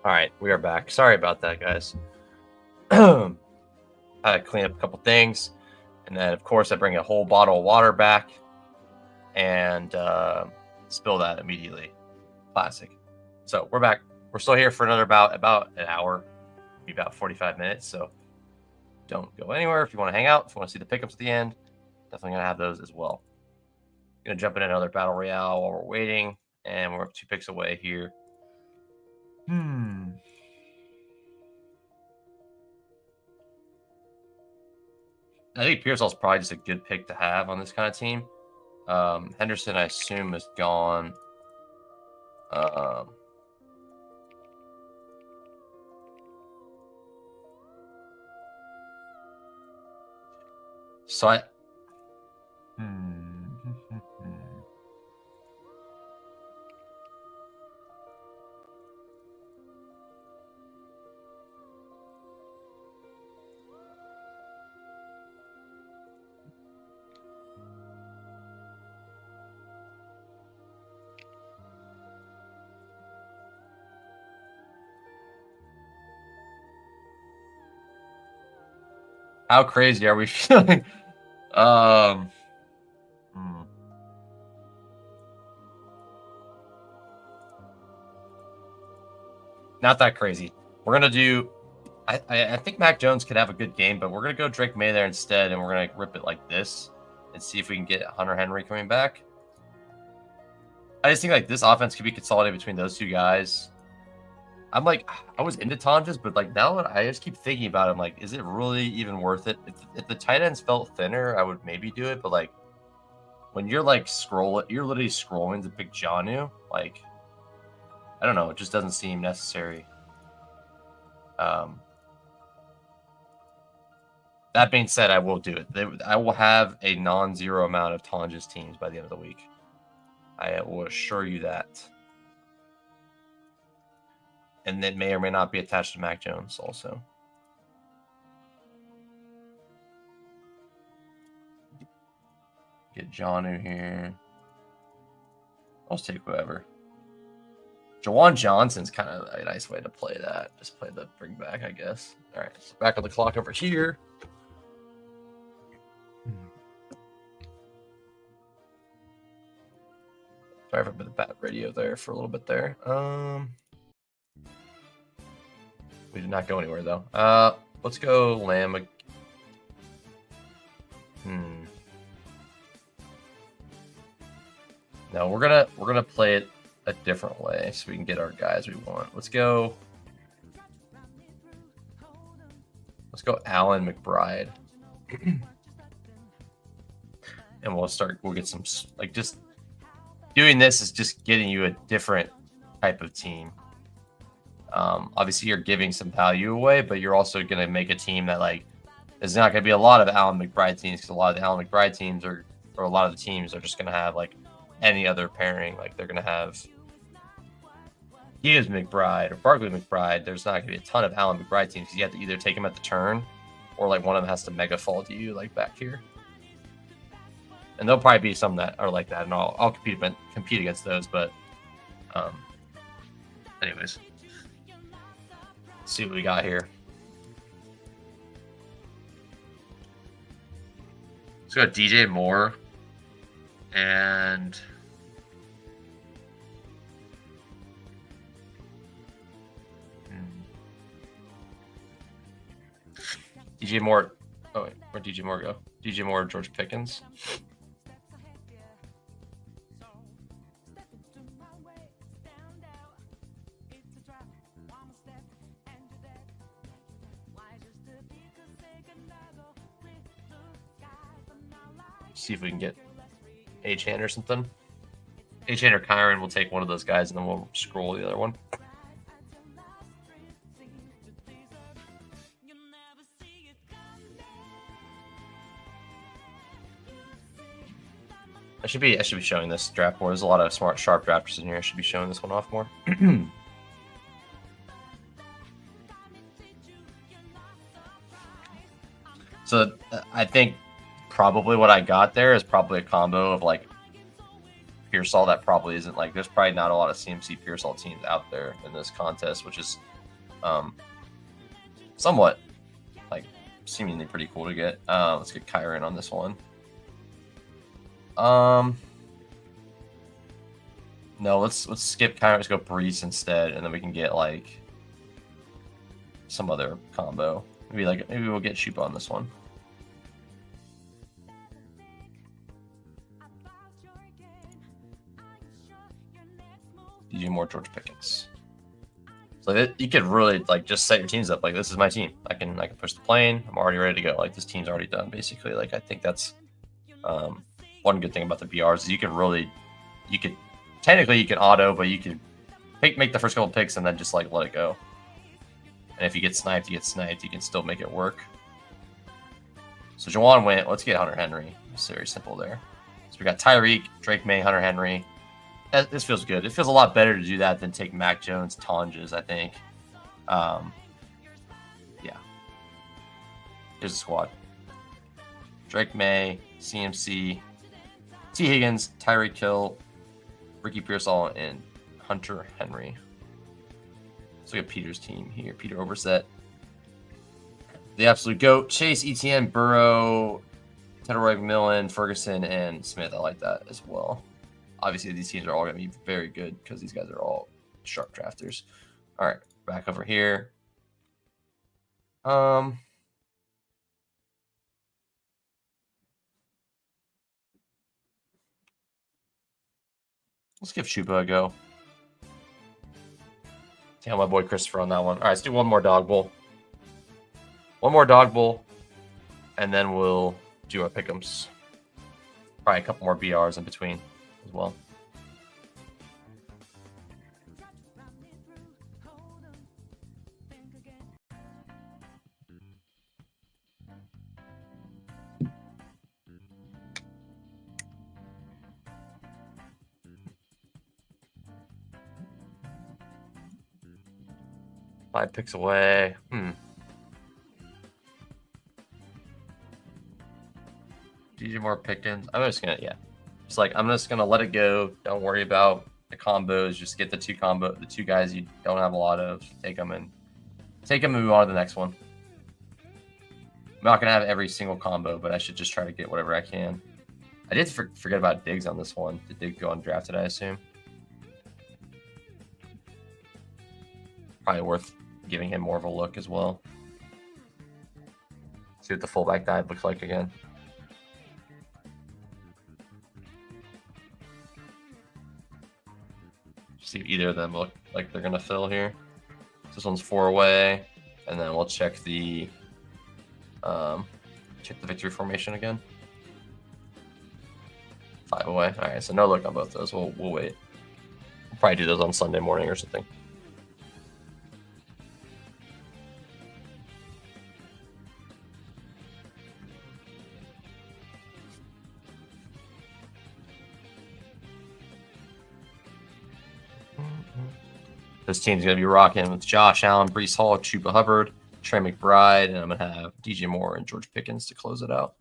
All right, we are back. Sorry about that, guys. I clean up a couple things, and then of course I bring a whole bottle of water back and spill that immediately. Classic. So we're back. We're still here for another about an hour, maybe about 45 minutes. So don't go anywhere if you want to hang out. If you want to see the pickups at the end, definitely gonna have those as well. Gonna jump in another battle royale while we're waiting, and we're 2 picks away here. I think Pearsall's probably just a good pick to have on this kind of team. Henderson, I assume, is gone. So I. How crazy are we feeling? Not that crazy. We're gonna do. I think Mac Jones could have a good game, but we're gonna go Drake May there instead, and we're gonna rip it like this and see if we can get Hunter Henry coming back. I just think like this offense could be consolidated between those 2 guys. I'm like, I was into Tonjas, but like now I just keep thinking about it. I'm like, is it really even worth it? If the tight ends felt thinner, I would maybe do it. But like, when you're like you're literally scrolling to pick Jonnu. Like, I don't know, it just doesn't seem necessary. That being said, I will do it. I will have a non-zero amount of Tonjas teams by the end of the week. I will assure you that. And it may or may not be attached to Mac Jones also. Get Jonnu here. I'll just take whoever. Jawan Johnson's kind of a nice way to play that. Just play the bring back, I guess. All right, so back on the clock over here. Sorry for the bad radio there for a little bit there. We did not go anywhere though. Let's go Lamb. No, we're gonna play it a different way so we can get our guys we want. Let's go Allen McBride. And we'll get some, like, just doing this is just getting you a different type of team. Obviously you're giving some value away, but you're also going to make a team that, like, there's not going to be a lot of Allen McBride teams, because a lot of the Allen McBride teams or a lot of the teams are just going to have like any other pairing. Like they're going to have Gibbs McBride or Barkley McBride. There's not going to be a ton of Allen McBride teams, because you have to either take them at the turn or like one of them has to mega fall to you, like back here. And there'll probably be some that are like that, and I'll compete against those. But, anyways, let's see what we got here. Let's go DJ Moore and DJ Moore. Oh wait, where'd DJ Moore go? DJ Moore, George Pickens. See if we can get H-Hand or something. H-Hand or Kyron will take one of those guys, and then we'll scroll the other one. I should be showing this draft more. There's a lot of smart, sharp drafters in here. I should be showing this one off more. So I think probably what I got there is probably a combo of like Pearsall that probably isn't like, there's probably not a lot of CMC Pearsall teams out there in this contest, which is somewhat like seemingly pretty cool to get. Let's get Kyron on this one. No, let's skip Kyron. Let's go Brees instead, and then we can get like some other combo. Maybe we'll get Shupa on this one. DJ Moore, George Pickens. So you could really like just set your teams up like this is my team. I can push the plane. I'm already ready to go. Like this team's already done basically. Like I think that's one good thing about the BRs is you could technically you can auto, but you can make the first couple picks and then just like let it go. And if you get sniped, you get sniped. You can still make it work. So Juwan went. Let's get Hunter Henry. It's very simple there. So we got Tyreek, Drake May, Hunter Henry. This feels good. It feels a lot better to do that than take Mac Jones, Tonjes, I think. Yeah. Here's the squad. Drake May, CMC, T. Higgins, Tyreek Hill, Ricky Pearsall, and Hunter Henry. Let's look at Peter's team here. Peter Overset. The absolute GOAT. Chase, ETN, Burrow, Tedroy, McMillan, Ferguson, and Smith. I like that as well. Obviously, these teams are all going to be very good because these guys are all sharp drafters. All right, back over here. Let's give Shupa a go. Tell my boy Christopher on that one. All right, let's do one more Dawg Bowl. One more Dawg Bowl, and then we'll do our pick'ems. Probably a couple more BRs in between as well. Five picks away. DJ Moore Pickens. I'm just gonna I'm just gonna let it go. Don't worry about the combos. Just get the two guys you don't have a lot of. Take them and move on to the next one. I'm not gonna have every single combo, but I should just try to get whatever I can. I did forget about Diggs on this one. Did Diggs go undrafted, I assume? Probably worth giving him more of a look as well. See what the fullback dive looks like again. See if either of them look like they're gonna fill here. This one's 4 away, and then we'll check the victory formation again. 5 away. All right, so no look on both those. We'll wait. We'll probably do those on Sunday morning or something. This team's going to be rocking with Josh Allen, Breece Hall, Chuba Hubbard, Trey McBride, and I'm going to have DJ Moore and George Pickens to close it out.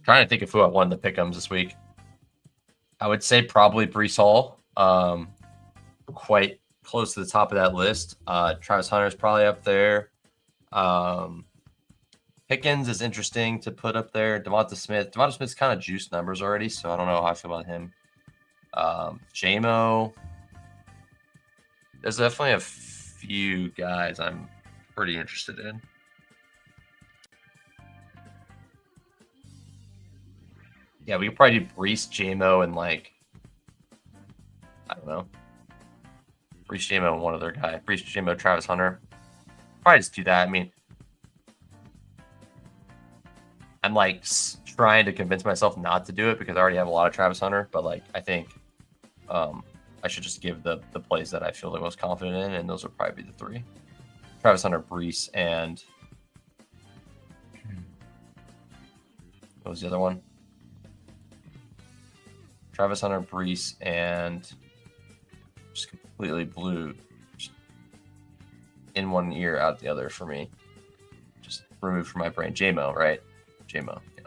Trying to think of who I won the pick'ems this week. I would say probably Breece Hall. Quite close to the top of that list. Travis Hunter's probably up there. Pickens is interesting to put up there. Devonta Smith's kind of juiced numbers already, so I don't know how I feel about him. JMO. There's definitely a few guys I'm pretty interested in. Yeah, we could probably do Breece, JMO, and I don't know. Breece, JMO, and one other guy. Breece, JMO, Travis Hunter. Probably just do that. I mean, I'm trying to convince myself not to do it because I already have a lot of Travis Hunter, but I think I should just give the plays that I feel the most confident in, and those would probably be the 3. Travis Hunter, Breece, and what was the other one? Travis Hunter, Breece, and just completely blew in one ear, out the other for me. Just removed from my brain. JMO, right? JMO, yeah.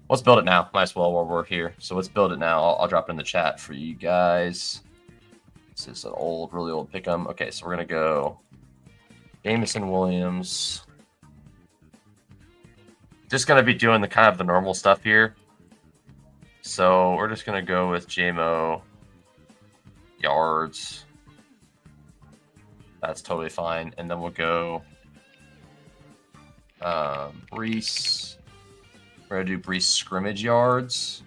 Let's build it now. Might as well while we're here. So let's build it now. I'll drop it in the chat for you guys. This is an old, really old pick'em. Okay, so we're gonna go Jamison Williams. Just gonna be doing the kind of the normal stuff here. So we're just gonna go with JMO yards. That's totally fine. And then we'll go Brees. We're gonna do Brees scrimmage yards.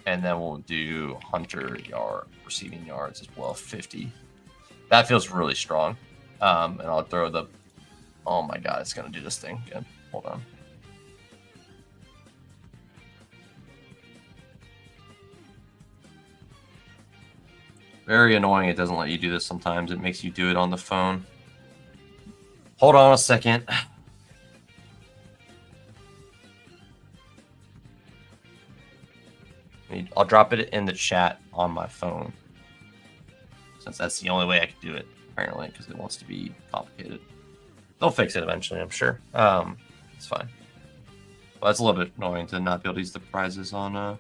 And then we'll do Hunter receiving yards as well, 50. That feels really strong. And I'll throw the, oh my God, it's gonna do this thing again. Hold on. Very annoying. It doesn't let you do this sometimes. It makes you do it on the phone. Hold on a second. I'll drop it in the chat on my phone, since that's the only way I can do it, apparently, because it wants to be complicated. They'll fix it eventually, I'm sure. It's fine. Well, that's a little bit annoying to not be able to use the prizes on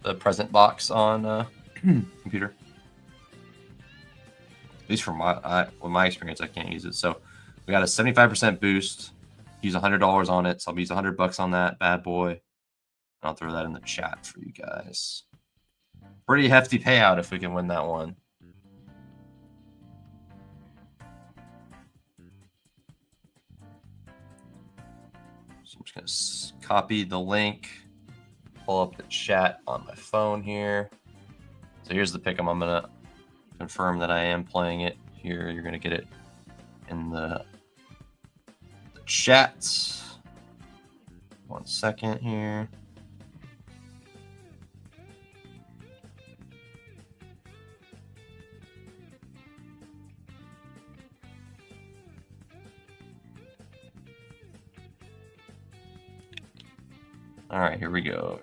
the present box on computer. At least from my experience, I can't use it. So we got a 75% boost. Use $100 on it, so I'll use $100 on that bad boy. I'll throw that in the chat for you guys. Pretty hefty payout if we can win that one. So I'm just going to copy the link, pull up the chat on my phone here. So here's the pick 'em. I'm going to confirm that I am playing it here. You're going to get it in the chat. 1 second here. All right, here we go.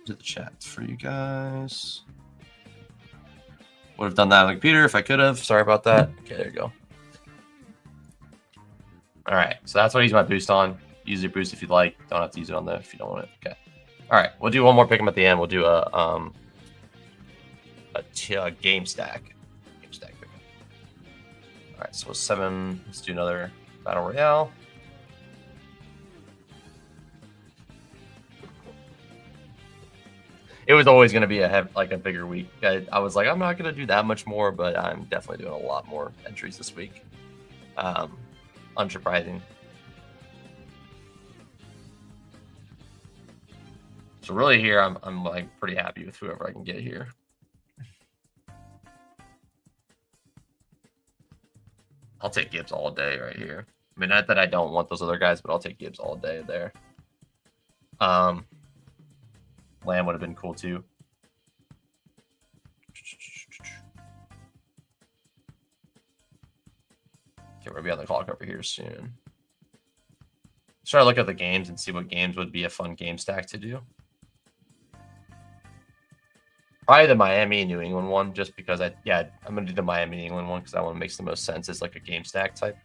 To the chat for you guys. Would have done that on the computer if I could have. Sorry about that. Okay, there you go. All right, so that's what I use my boost on. Use your boost if you'd like. Don't have to use it on the if you don't want it. Okay. All right, we'll do one more pick 'em at the end. We'll do a game stack. Game stack pick 'em. All right, so 7. Let's do another Battle Royale. It was always going to be a bigger week. I was like, I'm not going to do that much more, but I'm definitely doing a lot more entries this week. Unsurprising. So really here, I'm like pretty happy with whoever I can get here. I'll take Gibbs all day right here. I mean, not that I don't want those other guys, but I'll take Gibbs all day there. Lamb would have been cool too. Okay, we'll be on the clock over here soon. Let's try to look at the games and see what games would be a fun game stack to do. Probably the Miami New England one, just because I'm gonna do the Miami New England one because that one makes the most sense. It's like a game stack type.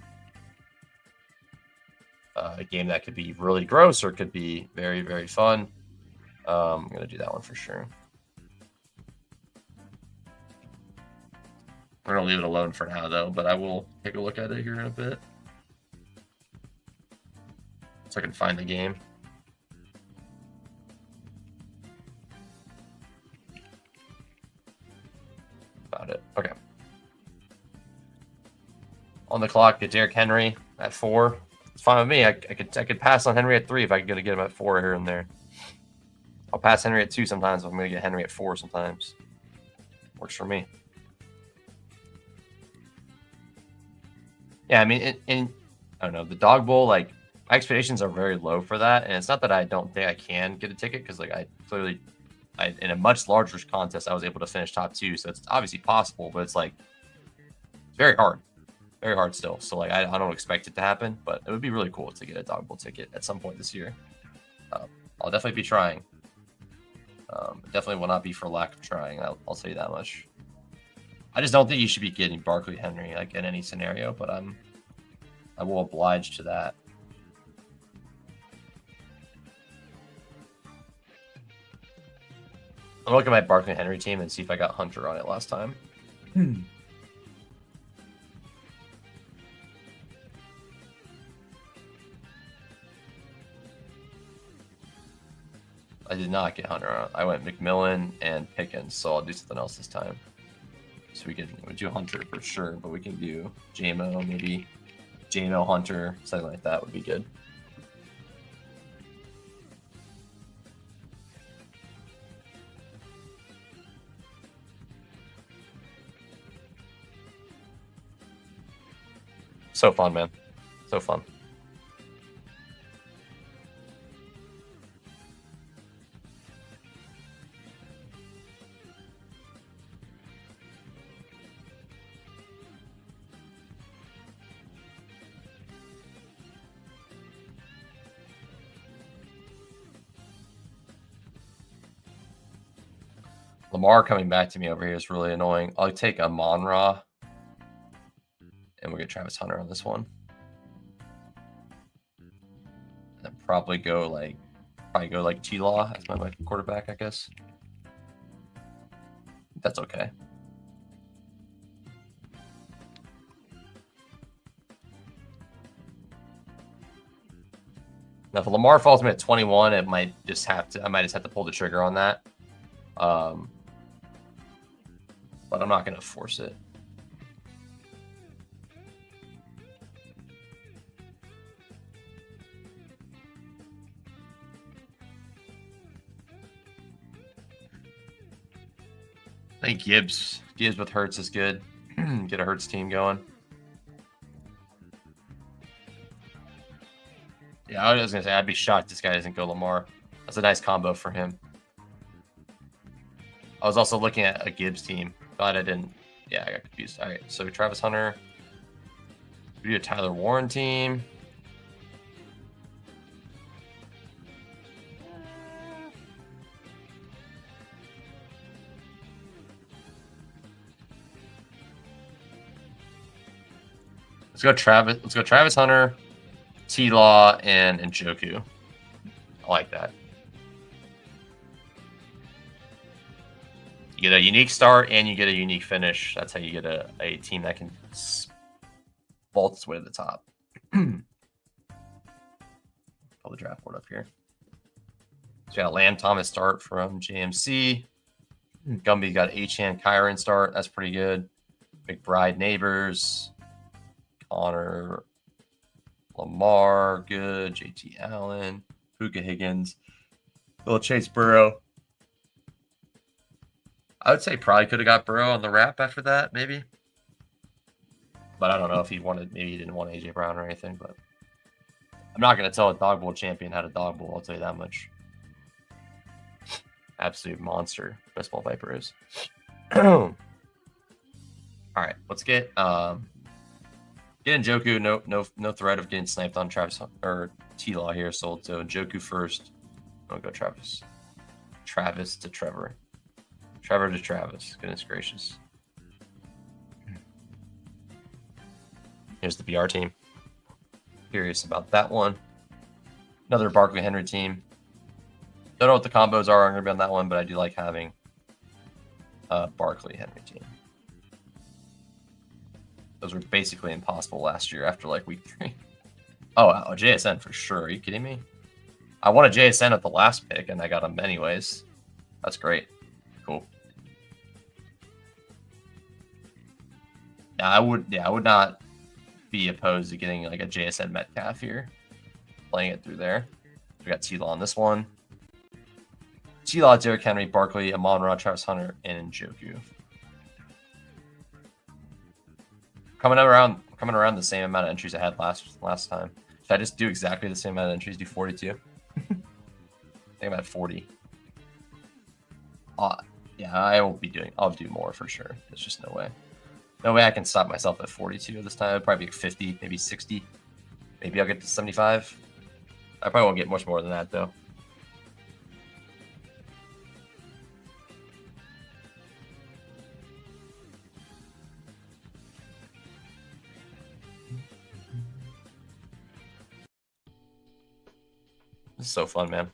A game that could be really gross or could be very, very fun. I'm going to do that one for sure. We're going to leave it alone for now, though, but I will take a look at it here in a bit. So I can find the game. About it. Okay. On the clock, get Derrick Henry at 4. It's fine with me. I could pass on Henry at 3 if I could get him at 4 here and there. I'll pass Henry at 2 sometimes. I'm going to get Henry at 4 sometimes. Works for me. Yeah, I mean, I don't know. The Dawg Bowl, like, my expectations are very low for that. And it's not that I don't think I can get a ticket, because, like, in a much larger contest, I was able to finish top 2. So it's obviously possible, but it's, like, it's very hard. Very hard still. So, like, I don't expect it to happen, but it would be really cool to get a Dawg Bowl ticket at some point this year. I'll definitely be trying. It definitely will not be for lack of trying. I'll tell you that much. I just don't think you should be getting Barkley Henry like in any scenario, but I will oblige to that. I'm looking at my Barkley Henry team and see if I got Hunter on it last time. I did not get Hunter on it. I went McMillan and Pickens, so I'll do something else this time. So we do Hunter for sure, but we can do JMO, maybe JMO Hunter, something like that would be good. So fun, man. So fun. Lamar coming back to me over here is really annoying. I'll take a Monra. And we'll get Travis Hunter on this one. And then probably go like T-Law as my quarterback, I guess. That's okay. Now, if Lamar falls me at 21, I might just have to pull the trigger on that. But I'm not going to force it. I think Gibbs with Hurts is good. Get a Hurts team going. Yeah, I was going to say, I'd be shocked this guy doesn't go Lamar. That's a nice combo for him. I was also looking at a Gibbs team. Glad I didn't. Yeah, I got confused. All right, so Travis Hunter. We do a Tyler Warren team. Let's go Travis Hunter, T-Law, and Njoku. I like that. You get a unique start and you get a unique finish. That's how you get a team that can vault its way to the top. Pull the draft board up here. So we got Lamb Thomas start from JMC. Gumby got Achane Kyron start. That's pretty good. McBride Neighbors. Connor Lamar, good. JT Allen. Puka Higgins. Little Chase Burrow. I would say probably could have got Burrow on the wrap after that, maybe. But I don't know if he wanted, maybe he didn't want AJ Brown or anything. But I'm not going to tell a Dawg Bowl champion how to Dawg Bowl, I'll tell you that much. Absolute monster, Bestball Viper is. All right, let's get Njoku. No threat of getting sniped on Travis or T-Law here. So Njoku first. I'll go Travis. Travis to Trevor. Trevor to Travis. Goodness gracious. Here's the BR team. Curious about that one. Another Barkley Henry team. Don't know what the combos are. I'm going to be on that one, but I do like having a Barkley Henry team. Those were basically impossible last year after like week 3. Oh, a JSN for sure. Are you kidding me? I won a JSN at the last pick, and I got him anyways. That's great. Cool. I would not be opposed to getting like a JSN Metcalf here. Playing it through there. We got T-Law on this one. T-Law, Derrick Henry, Barkley, Amon-Ra, Travis Hunter, and Njoku. Coming around the same amount of entries I had last time. Should I just do exactly the same amount of entries? Do 42? I think I'm at 40. Yeah, I will be doing. I'll do more for sure. There's just no way. No way I can stop myself at 42 this time. It'll probably be 50, maybe 60. Maybe I'll get to 75. I probably won't get much more than that though. This is so fun, man.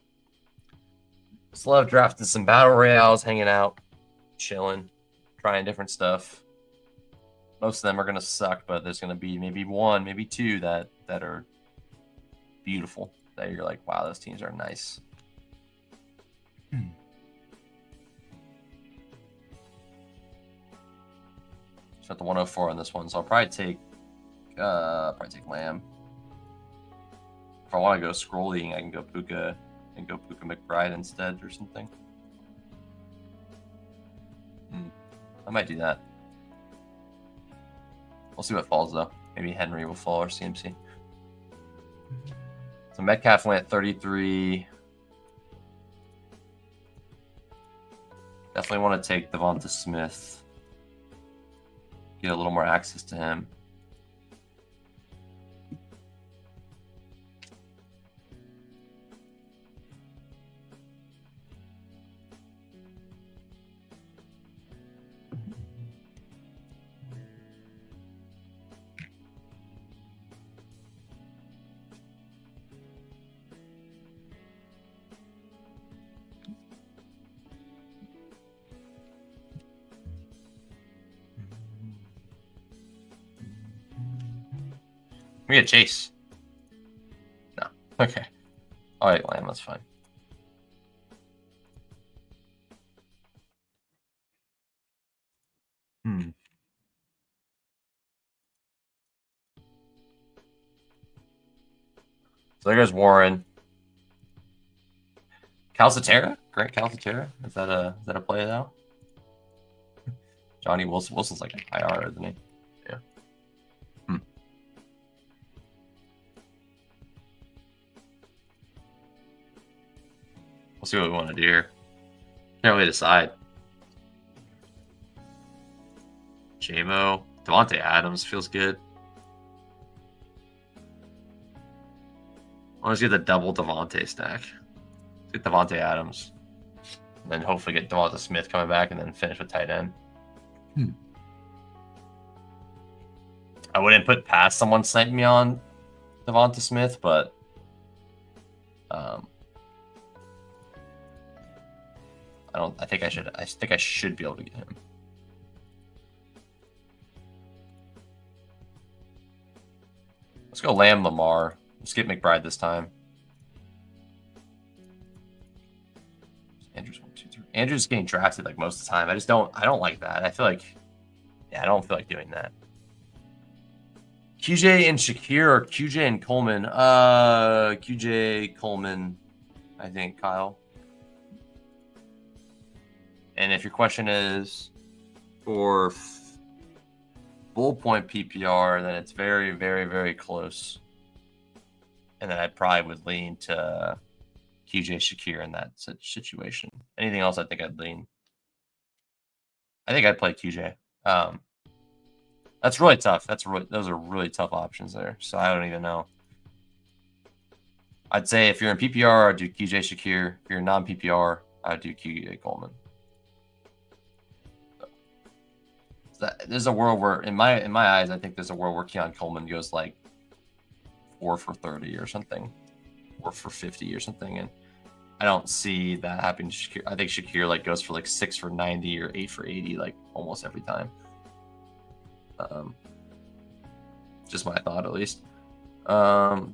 This Just love drafting some battle royales, hanging out, chilling, trying different stuff. Most of them are gonna suck, but there's gonna be maybe one, maybe two that are beautiful. That you're like, wow, those teams are nice. So at the 104 on this one, so I'll probably take Lamb. If I want to go scrolling, I can go Puka and go Puka McBride instead or something. I might do that. We'll see what falls though. Maybe Henry will fall or CMC. So Metcalf went at 33. Definitely want to take Devonta Smith. Get a little more access to him. We get Chase. No. Okay. All right, Lamb, that's fine. So there goes Warren. Calcaterra? Grant Calcaterra? Is that a play now? Johnny Wilson. Wilson's like an IR, isn't he? Yeah. We'll see what we want to do here. Can't really decide. JMO. Devontae Adams feels good. I want to get the double Devontae stack. Let's get Devontae Adams. And then hopefully get Devonta Smith coming back and then finish with tight end. I wouldn't put past someone sniping me on Devonta Smith, but I think I should be able to get him. Let's go Lamb Lamar. Let's get McBride this time. Andrew's 1, 2, 3. Andrew's getting drafted like most of the time. I don't like that. I feel like, yeah, I don't feel like doing that. QJ and Shakir or QJ and Coleman? QJ Coleman, I think, Kyle. And if your question is for full point PPR, then it's very, very, very close. And then I probably would lean to QJ Shakir in that situation. Anything else, I think I'd lean. I think I'd play QJ. That's really tough. Those are really tough options there. So I don't even know. I'd say if you're in PPR, I'd do QJ Shakir. If you're non-PPR, I'd do QJ Coleman. There's a world where, in my eyes, I think there's a world where Keon Coleman goes like 4 for 30 or something, 4 for 50 or something, and I don't see that happening to Shakir. I think Shakir like goes for like 6 for 90 or 8 for 80 like almost every time. Just my thought, at least. Let's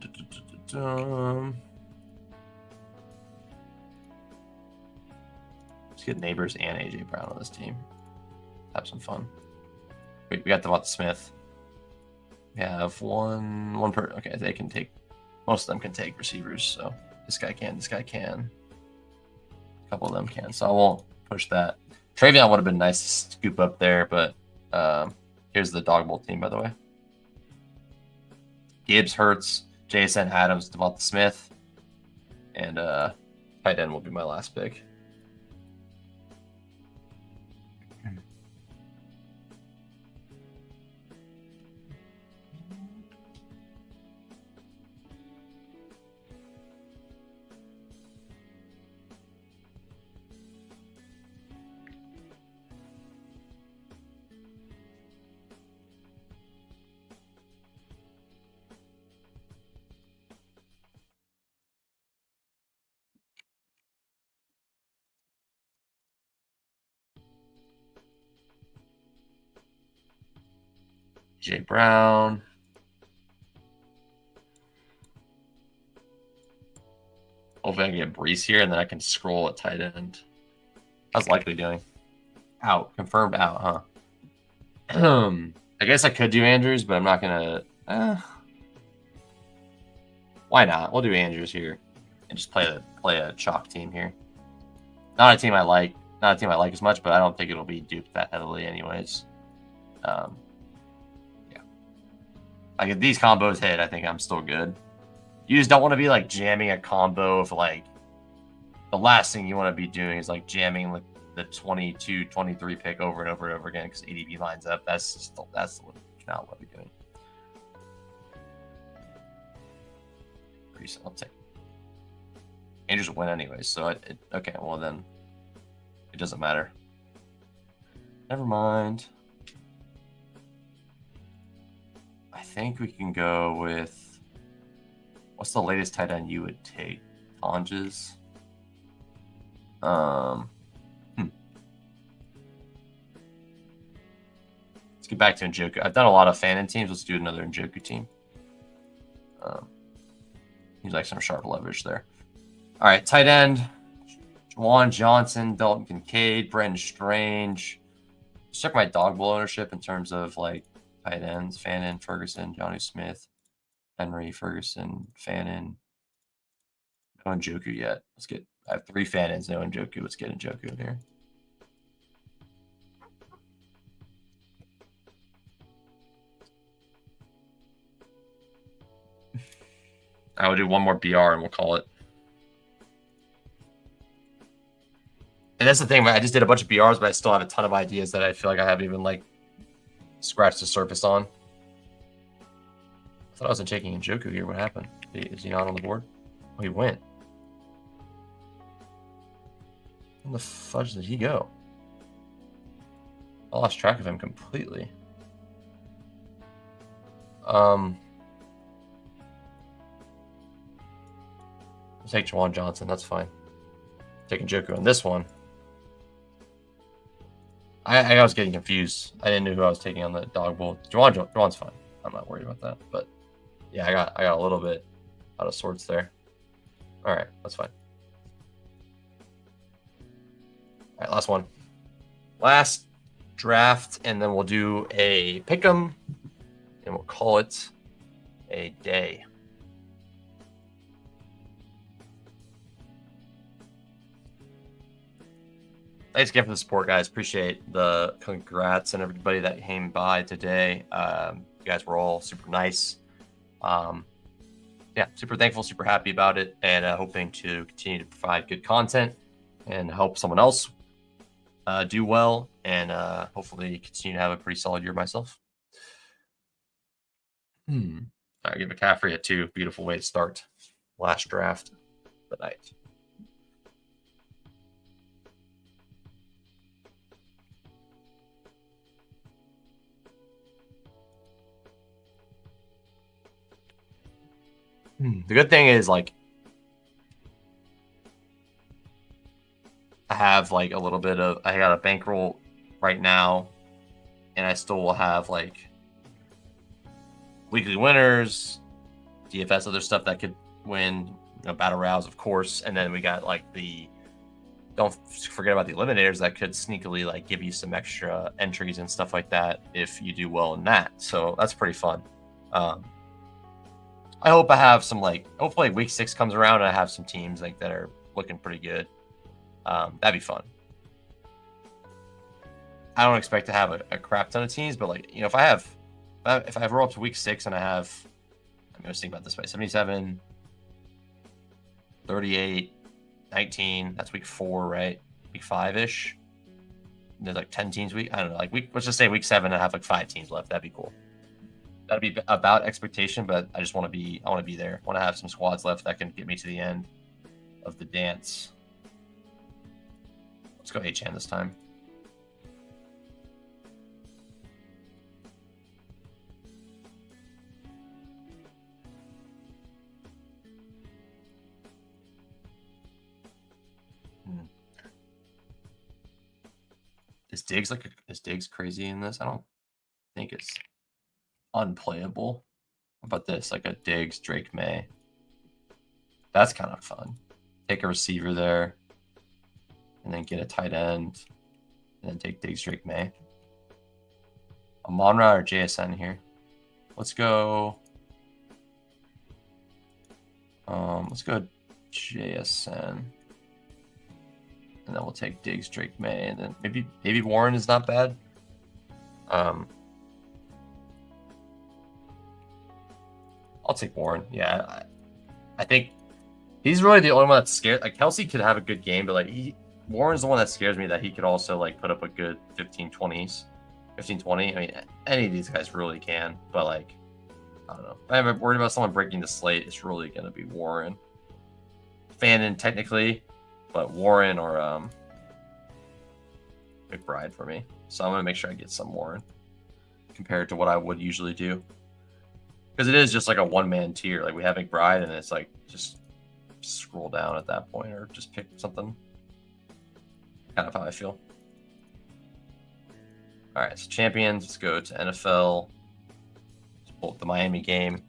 get Neighbors and AJ Brown on this team. Have some fun. Wait, we got Devonta Smith. We have one per. Okay, they can take. Most of them can take receivers. So this guy can. This guy can. A couple of them can. So I won't push that. Travion would have been nice to scoop up there, but here's the Dawg Bowl team, by the way. Gibbs, Hurts, JSN, Adams, Devonta Smith, and tight end will be my last pick. J Brown. Hopefully I can get Brees here, and then I can scroll at tight end. How's Likely doing? Out. Confirmed out, huh? I guess I could do Andrews, but I'm not going to... why not? We'll do Andrews here and just play a chalk team here. Not a team I like. Not a team I like as much, but I don't think it'll be duped that heavily anyways. Yeah. Like, if these combos hit, I think I'm still good. You just don't want to be, like, jamming a combo of, like... The last thing you want to be doing is, like, jamming with the 22, 23 pick over and over and over again because ADP lines up. That's not what we're doing. Recent, I'll take. Andrews will win anyways, so okay, well then it doesn't matter. Never mind. I think we can go with, what's the latest tight end you would take? Tonges. Let's get back to Njoku. I've done a lot of Fanon teams. Let's do another Njoku team. He's like some sharp leverage there. All right, tight end. Juwan Johnson, Dalton Kincaid, Brendan Strange. Just check my Dawg Bowl ownership in terms of like tight ends. Fanon, Ferguson, Johnny Smith, Henry, Ferguson, Fanon. No Njoku yet. I have 3 Fanons, no Njoku. Let's get Njoku here. I will do one more BR and we'll call it. And that's the thing, I just did a bunch of BRs, but I still have a ton of ideas that I feel like I haven't even like scratched the surface on. I thought I wasn't taking Njoku here. What happened? Is he not on the board? Oh, he went. Where the fudge did he go? I lost track of him completely. I'll take Juwan Johnson. That's fine. Taking Njoku on this one. I was getting confused. I didn't know who I was taking on the Dawg Bowl. Juwan's fine. I'm not worried about that. But yeah, I got a little bit out of sorts there. All right, that's fine. All right, last one. Last draft, and then we'll do a pick'em, and we'll call it a day. Thanks again for the support, guys. Appreciate the congrats and everybody that came by today. You guys were all super nice. Yeah, super thankful, super happy about it, and hoping to continue to provide good content and help someone else do well, and hopefully continue to have a pretty solid year myself. I give McCaffrey a 2. Beautiful way to start last draft of the night. The good thing is, like, I have like a little bit of, I got a bankroll right now, and I still will have like weekly winners, DFS, other stuff that could win, Battle Royales, of course, and then we got like don't forget about the Eliminators that could sneakily like give you some extra entries and stuff like that if you do well in that. So that's pretty fun. I hope I have some, like, hopefully week 6 comes around and I have some teams like that are looking pretty good. That'd be fun. I don't expect to have a crap ton of teams, but like, if I roll up to week 6 and I have, I'm going to think about this way, 77, 38, 19, that's week 4, right? Week 5-ish. There's like 10 teams I don't know, like let's just say week 7 I have like 5 teams left. That'd be cool. That'd be about expectation, but I just want to be there. I want to have some squads left that can get me to the end of the dance. Let's go H-Hand this time. Is Diggs crazy in this? I don't think it's unplayable. How about this? Like a Diggs, Drake May. That's kind of fun. Take a receiver there, and then get a tight end, and then take Diggs, Drake May. A Monra or JSN here. Let's go. Let's go JSN, and then we'll take Diggs, Drake May, and then maybe Warren is not bad. I'll take Warren. Yeah, I think he's really the only one that's scared. Like Kelsey could have a good game, but like Warren's the one that scares me that he could also like put up a good 15-20s, 15-20. I mean, any of these guys really can, but like I don't know. I'm worried about someone breaking the slate. It's really gonna be Warren. Fannin technically, but Warren or McBride for me. So I'm gonna make sure I get some Warren compared to what I would usually do. Because it is just like a one-man tier. Like we have McBride, and it's like just scroll down at that point, or just pick something. Kind of how I feel. All right, so champions. Let's go to NFL. Let's pull up the Miami game.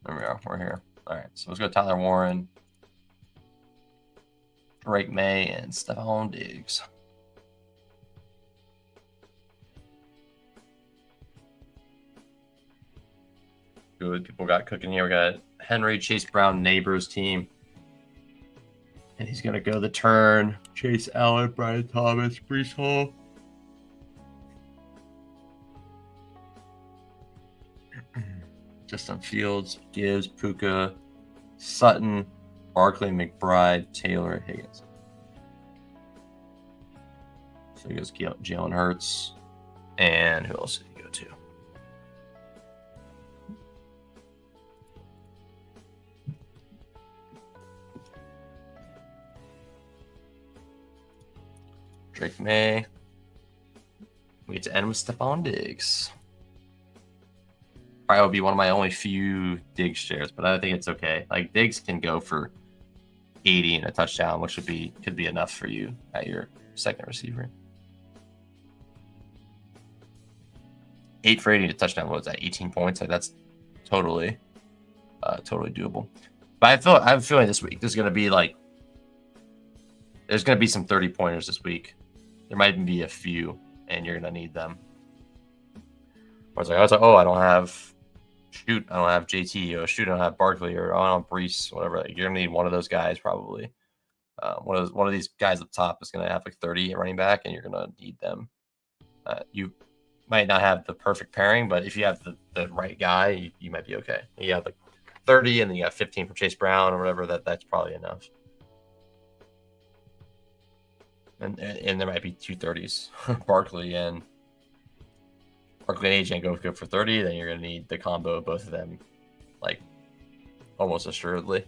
There we are. We're here. All right, so let's go Tyler Warren, Drake May, and Stephon Diggs. Good people got cooking here. We got Henry, Chase Brown, Neighbors team. And he's going to go the turn. Chase Allen, Brian Thomas, Brees Hall. Justin Fields, Gibbs, Puka, Sutton, Barkley, McBride, Taylor, Higgins. So he goes Jalen Hurts. And who else did he go to? Drake May. We get to end with Stephon Diggs. Probably will be one of my only few Diggs shares, but I think it's okay. Like Diggs can go for 80 and a touchdown, which could be enough for you at your second receiver. 8 for 80 and a touchdown. What was that? 18 points. Like that's totally doable. But I have a feeling this week there's gonna be some 30 pointers this week. There might even be a few, and you're gonna need them. I was like, oh, I don't have JT, or shoot, I don't have Barkley, or I don't have Brees, whatever. Like, you're gonna need one of those guys probably. One of these guys up top is gonna have like 30 at running back, and you're gonna need them. You might not have the perfect pairing, but if you have the right guy, you might be okay. You have like 30, and then you got 15 from Chase Brown or whatever. That's probably enough. And there might be 2 30s, Barkley and AJ go for 30, then you're going to need the combo of both of them, like, almost assuredly.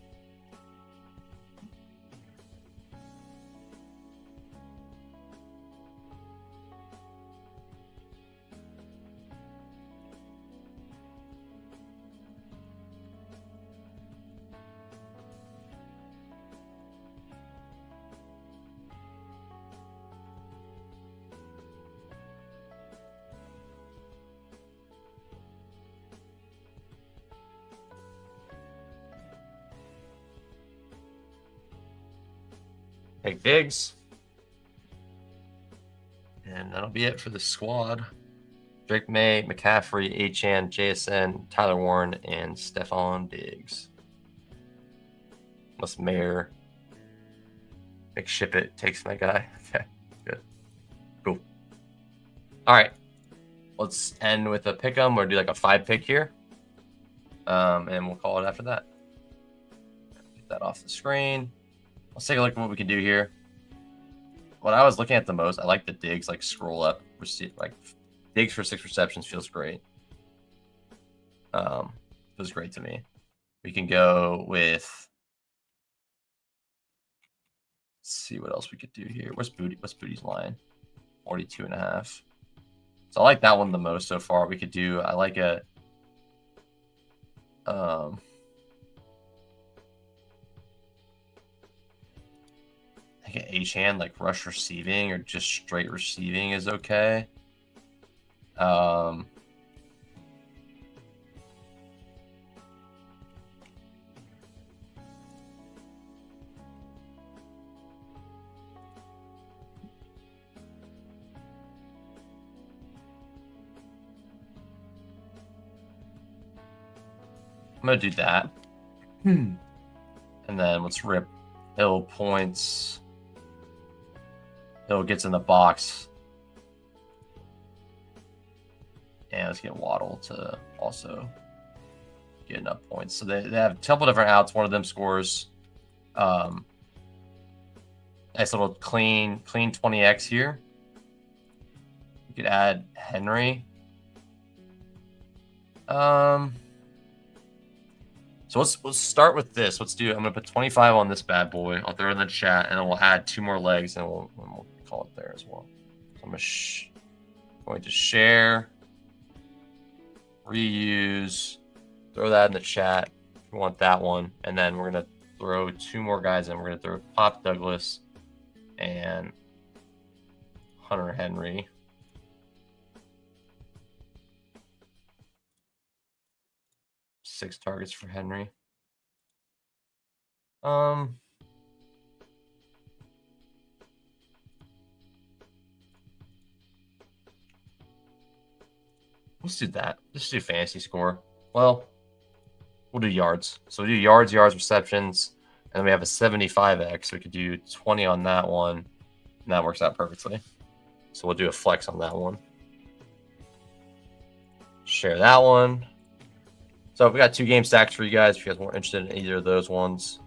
Take Diggs. And that'll be it for the squad. Drake May, McCaffrey, Achane, JSN, Tyler Warren, and Stephon Diggs. Unless Mayor McShip takes my guy. Okay, good. Cool. All right. Let's end with a pick 'em or do like a 5-pick here. And we'll call it after that. Get that off the screen. Let's take a look at what we can do here. What I was looking at the most, I like the Diggs, like scroll up. Like Diggs for 6 receptions feels great. was great to me. We can go with, let's see what else we could do here. What's Booty's line? 42.5. So I like that one the most so far. We could do, I like a, like an H hand, like rush receiving or just straight receiving is okay. I'm gonna do that. And then let's rip Hill points. Hill gets in the box. And let's get Waddle to also get enough points. So they have a couple different outs. One of them scores nice little clean 20x here. You could add Henry. So let's start with this. I'm gonna put 25 on this bad boy. I'll throw it in the chat, and then we'll add 2 more legs, and we'll call it there as well. So I'm going to share, reuse, throw that in the chat if you want that one, and then we're gonna throw 2 more guys in. We're gonna throw Pop Douglas and Hunter Henry. Six targets for Henry. Let's do that. Let's do fantasy score. Well, we'll do yards. So we do yards, receptions, and then we have a 75x. We could do 20 on that one, and that works out perfectly. So we'll do a flex on that one. Share that one. So we got 2 game stacks for you guys. If you guys weren't interested in either of those ones,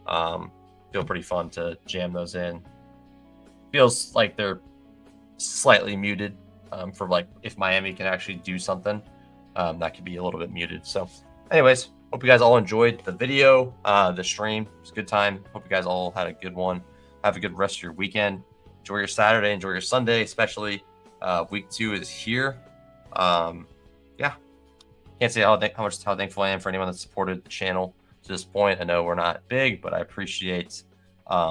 feel pretty fun to jam those in. Feels like they're slightly muted for like if Miami can actually do something, that could be a little bit muted. So anyways, hope you guys all enjoyed the video, the stream. It was a good time. Hope you guys all had a good one. Have a good rest of your weekend. Enjoy your Saturday. Enjoy your Sunday, especially. Week 2 is here. Yeah. Can't say how thankful I am for anyone that supported the channel to this point. I know we're not big, but I appreciate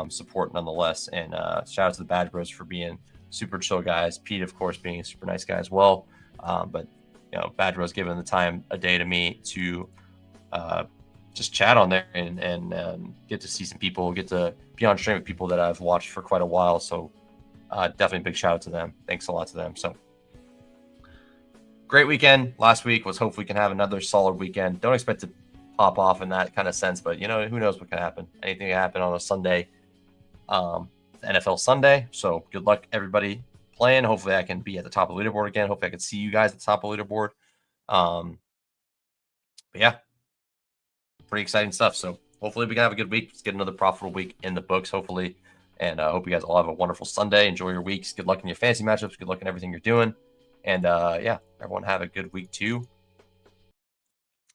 support nonetheless. And shout out to the Bad Bros for being super chill guys. Pete, of course, being a super nice guy as well. But you know, Bad Bros giving the time a day to me to just chat on there and get to see some people, get to be on stream with people that I've watched for quite a while. So definitely a big shout out to them. Thanks a lot to them. So great weekend last week. Was hopefully we can have another solid weekend. Don't expect to pop off in that kind of sense, but you know, who knows what can happen. Anything can happen on a Sunday, NFL Sunday. So good luck everybody playing. Hopefully I can be at the top of the leaderboard again. Hopefully I can see you guys at the top of the leaderboard. But yeah, pretty exciting stuff. So hopefully we can have a good week. Let's get another profitable week in the books, hopefully. And I hope you guys all have a wonderful Sunday. Enjoy your weeks. Good luck in your fantasy matchups. Good luck in everything you're doing. And yeah, everyone have a good week too.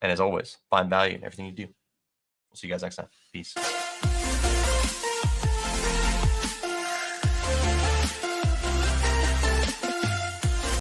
And as always, find value in everything you do. We'll see you guys next time. Peace.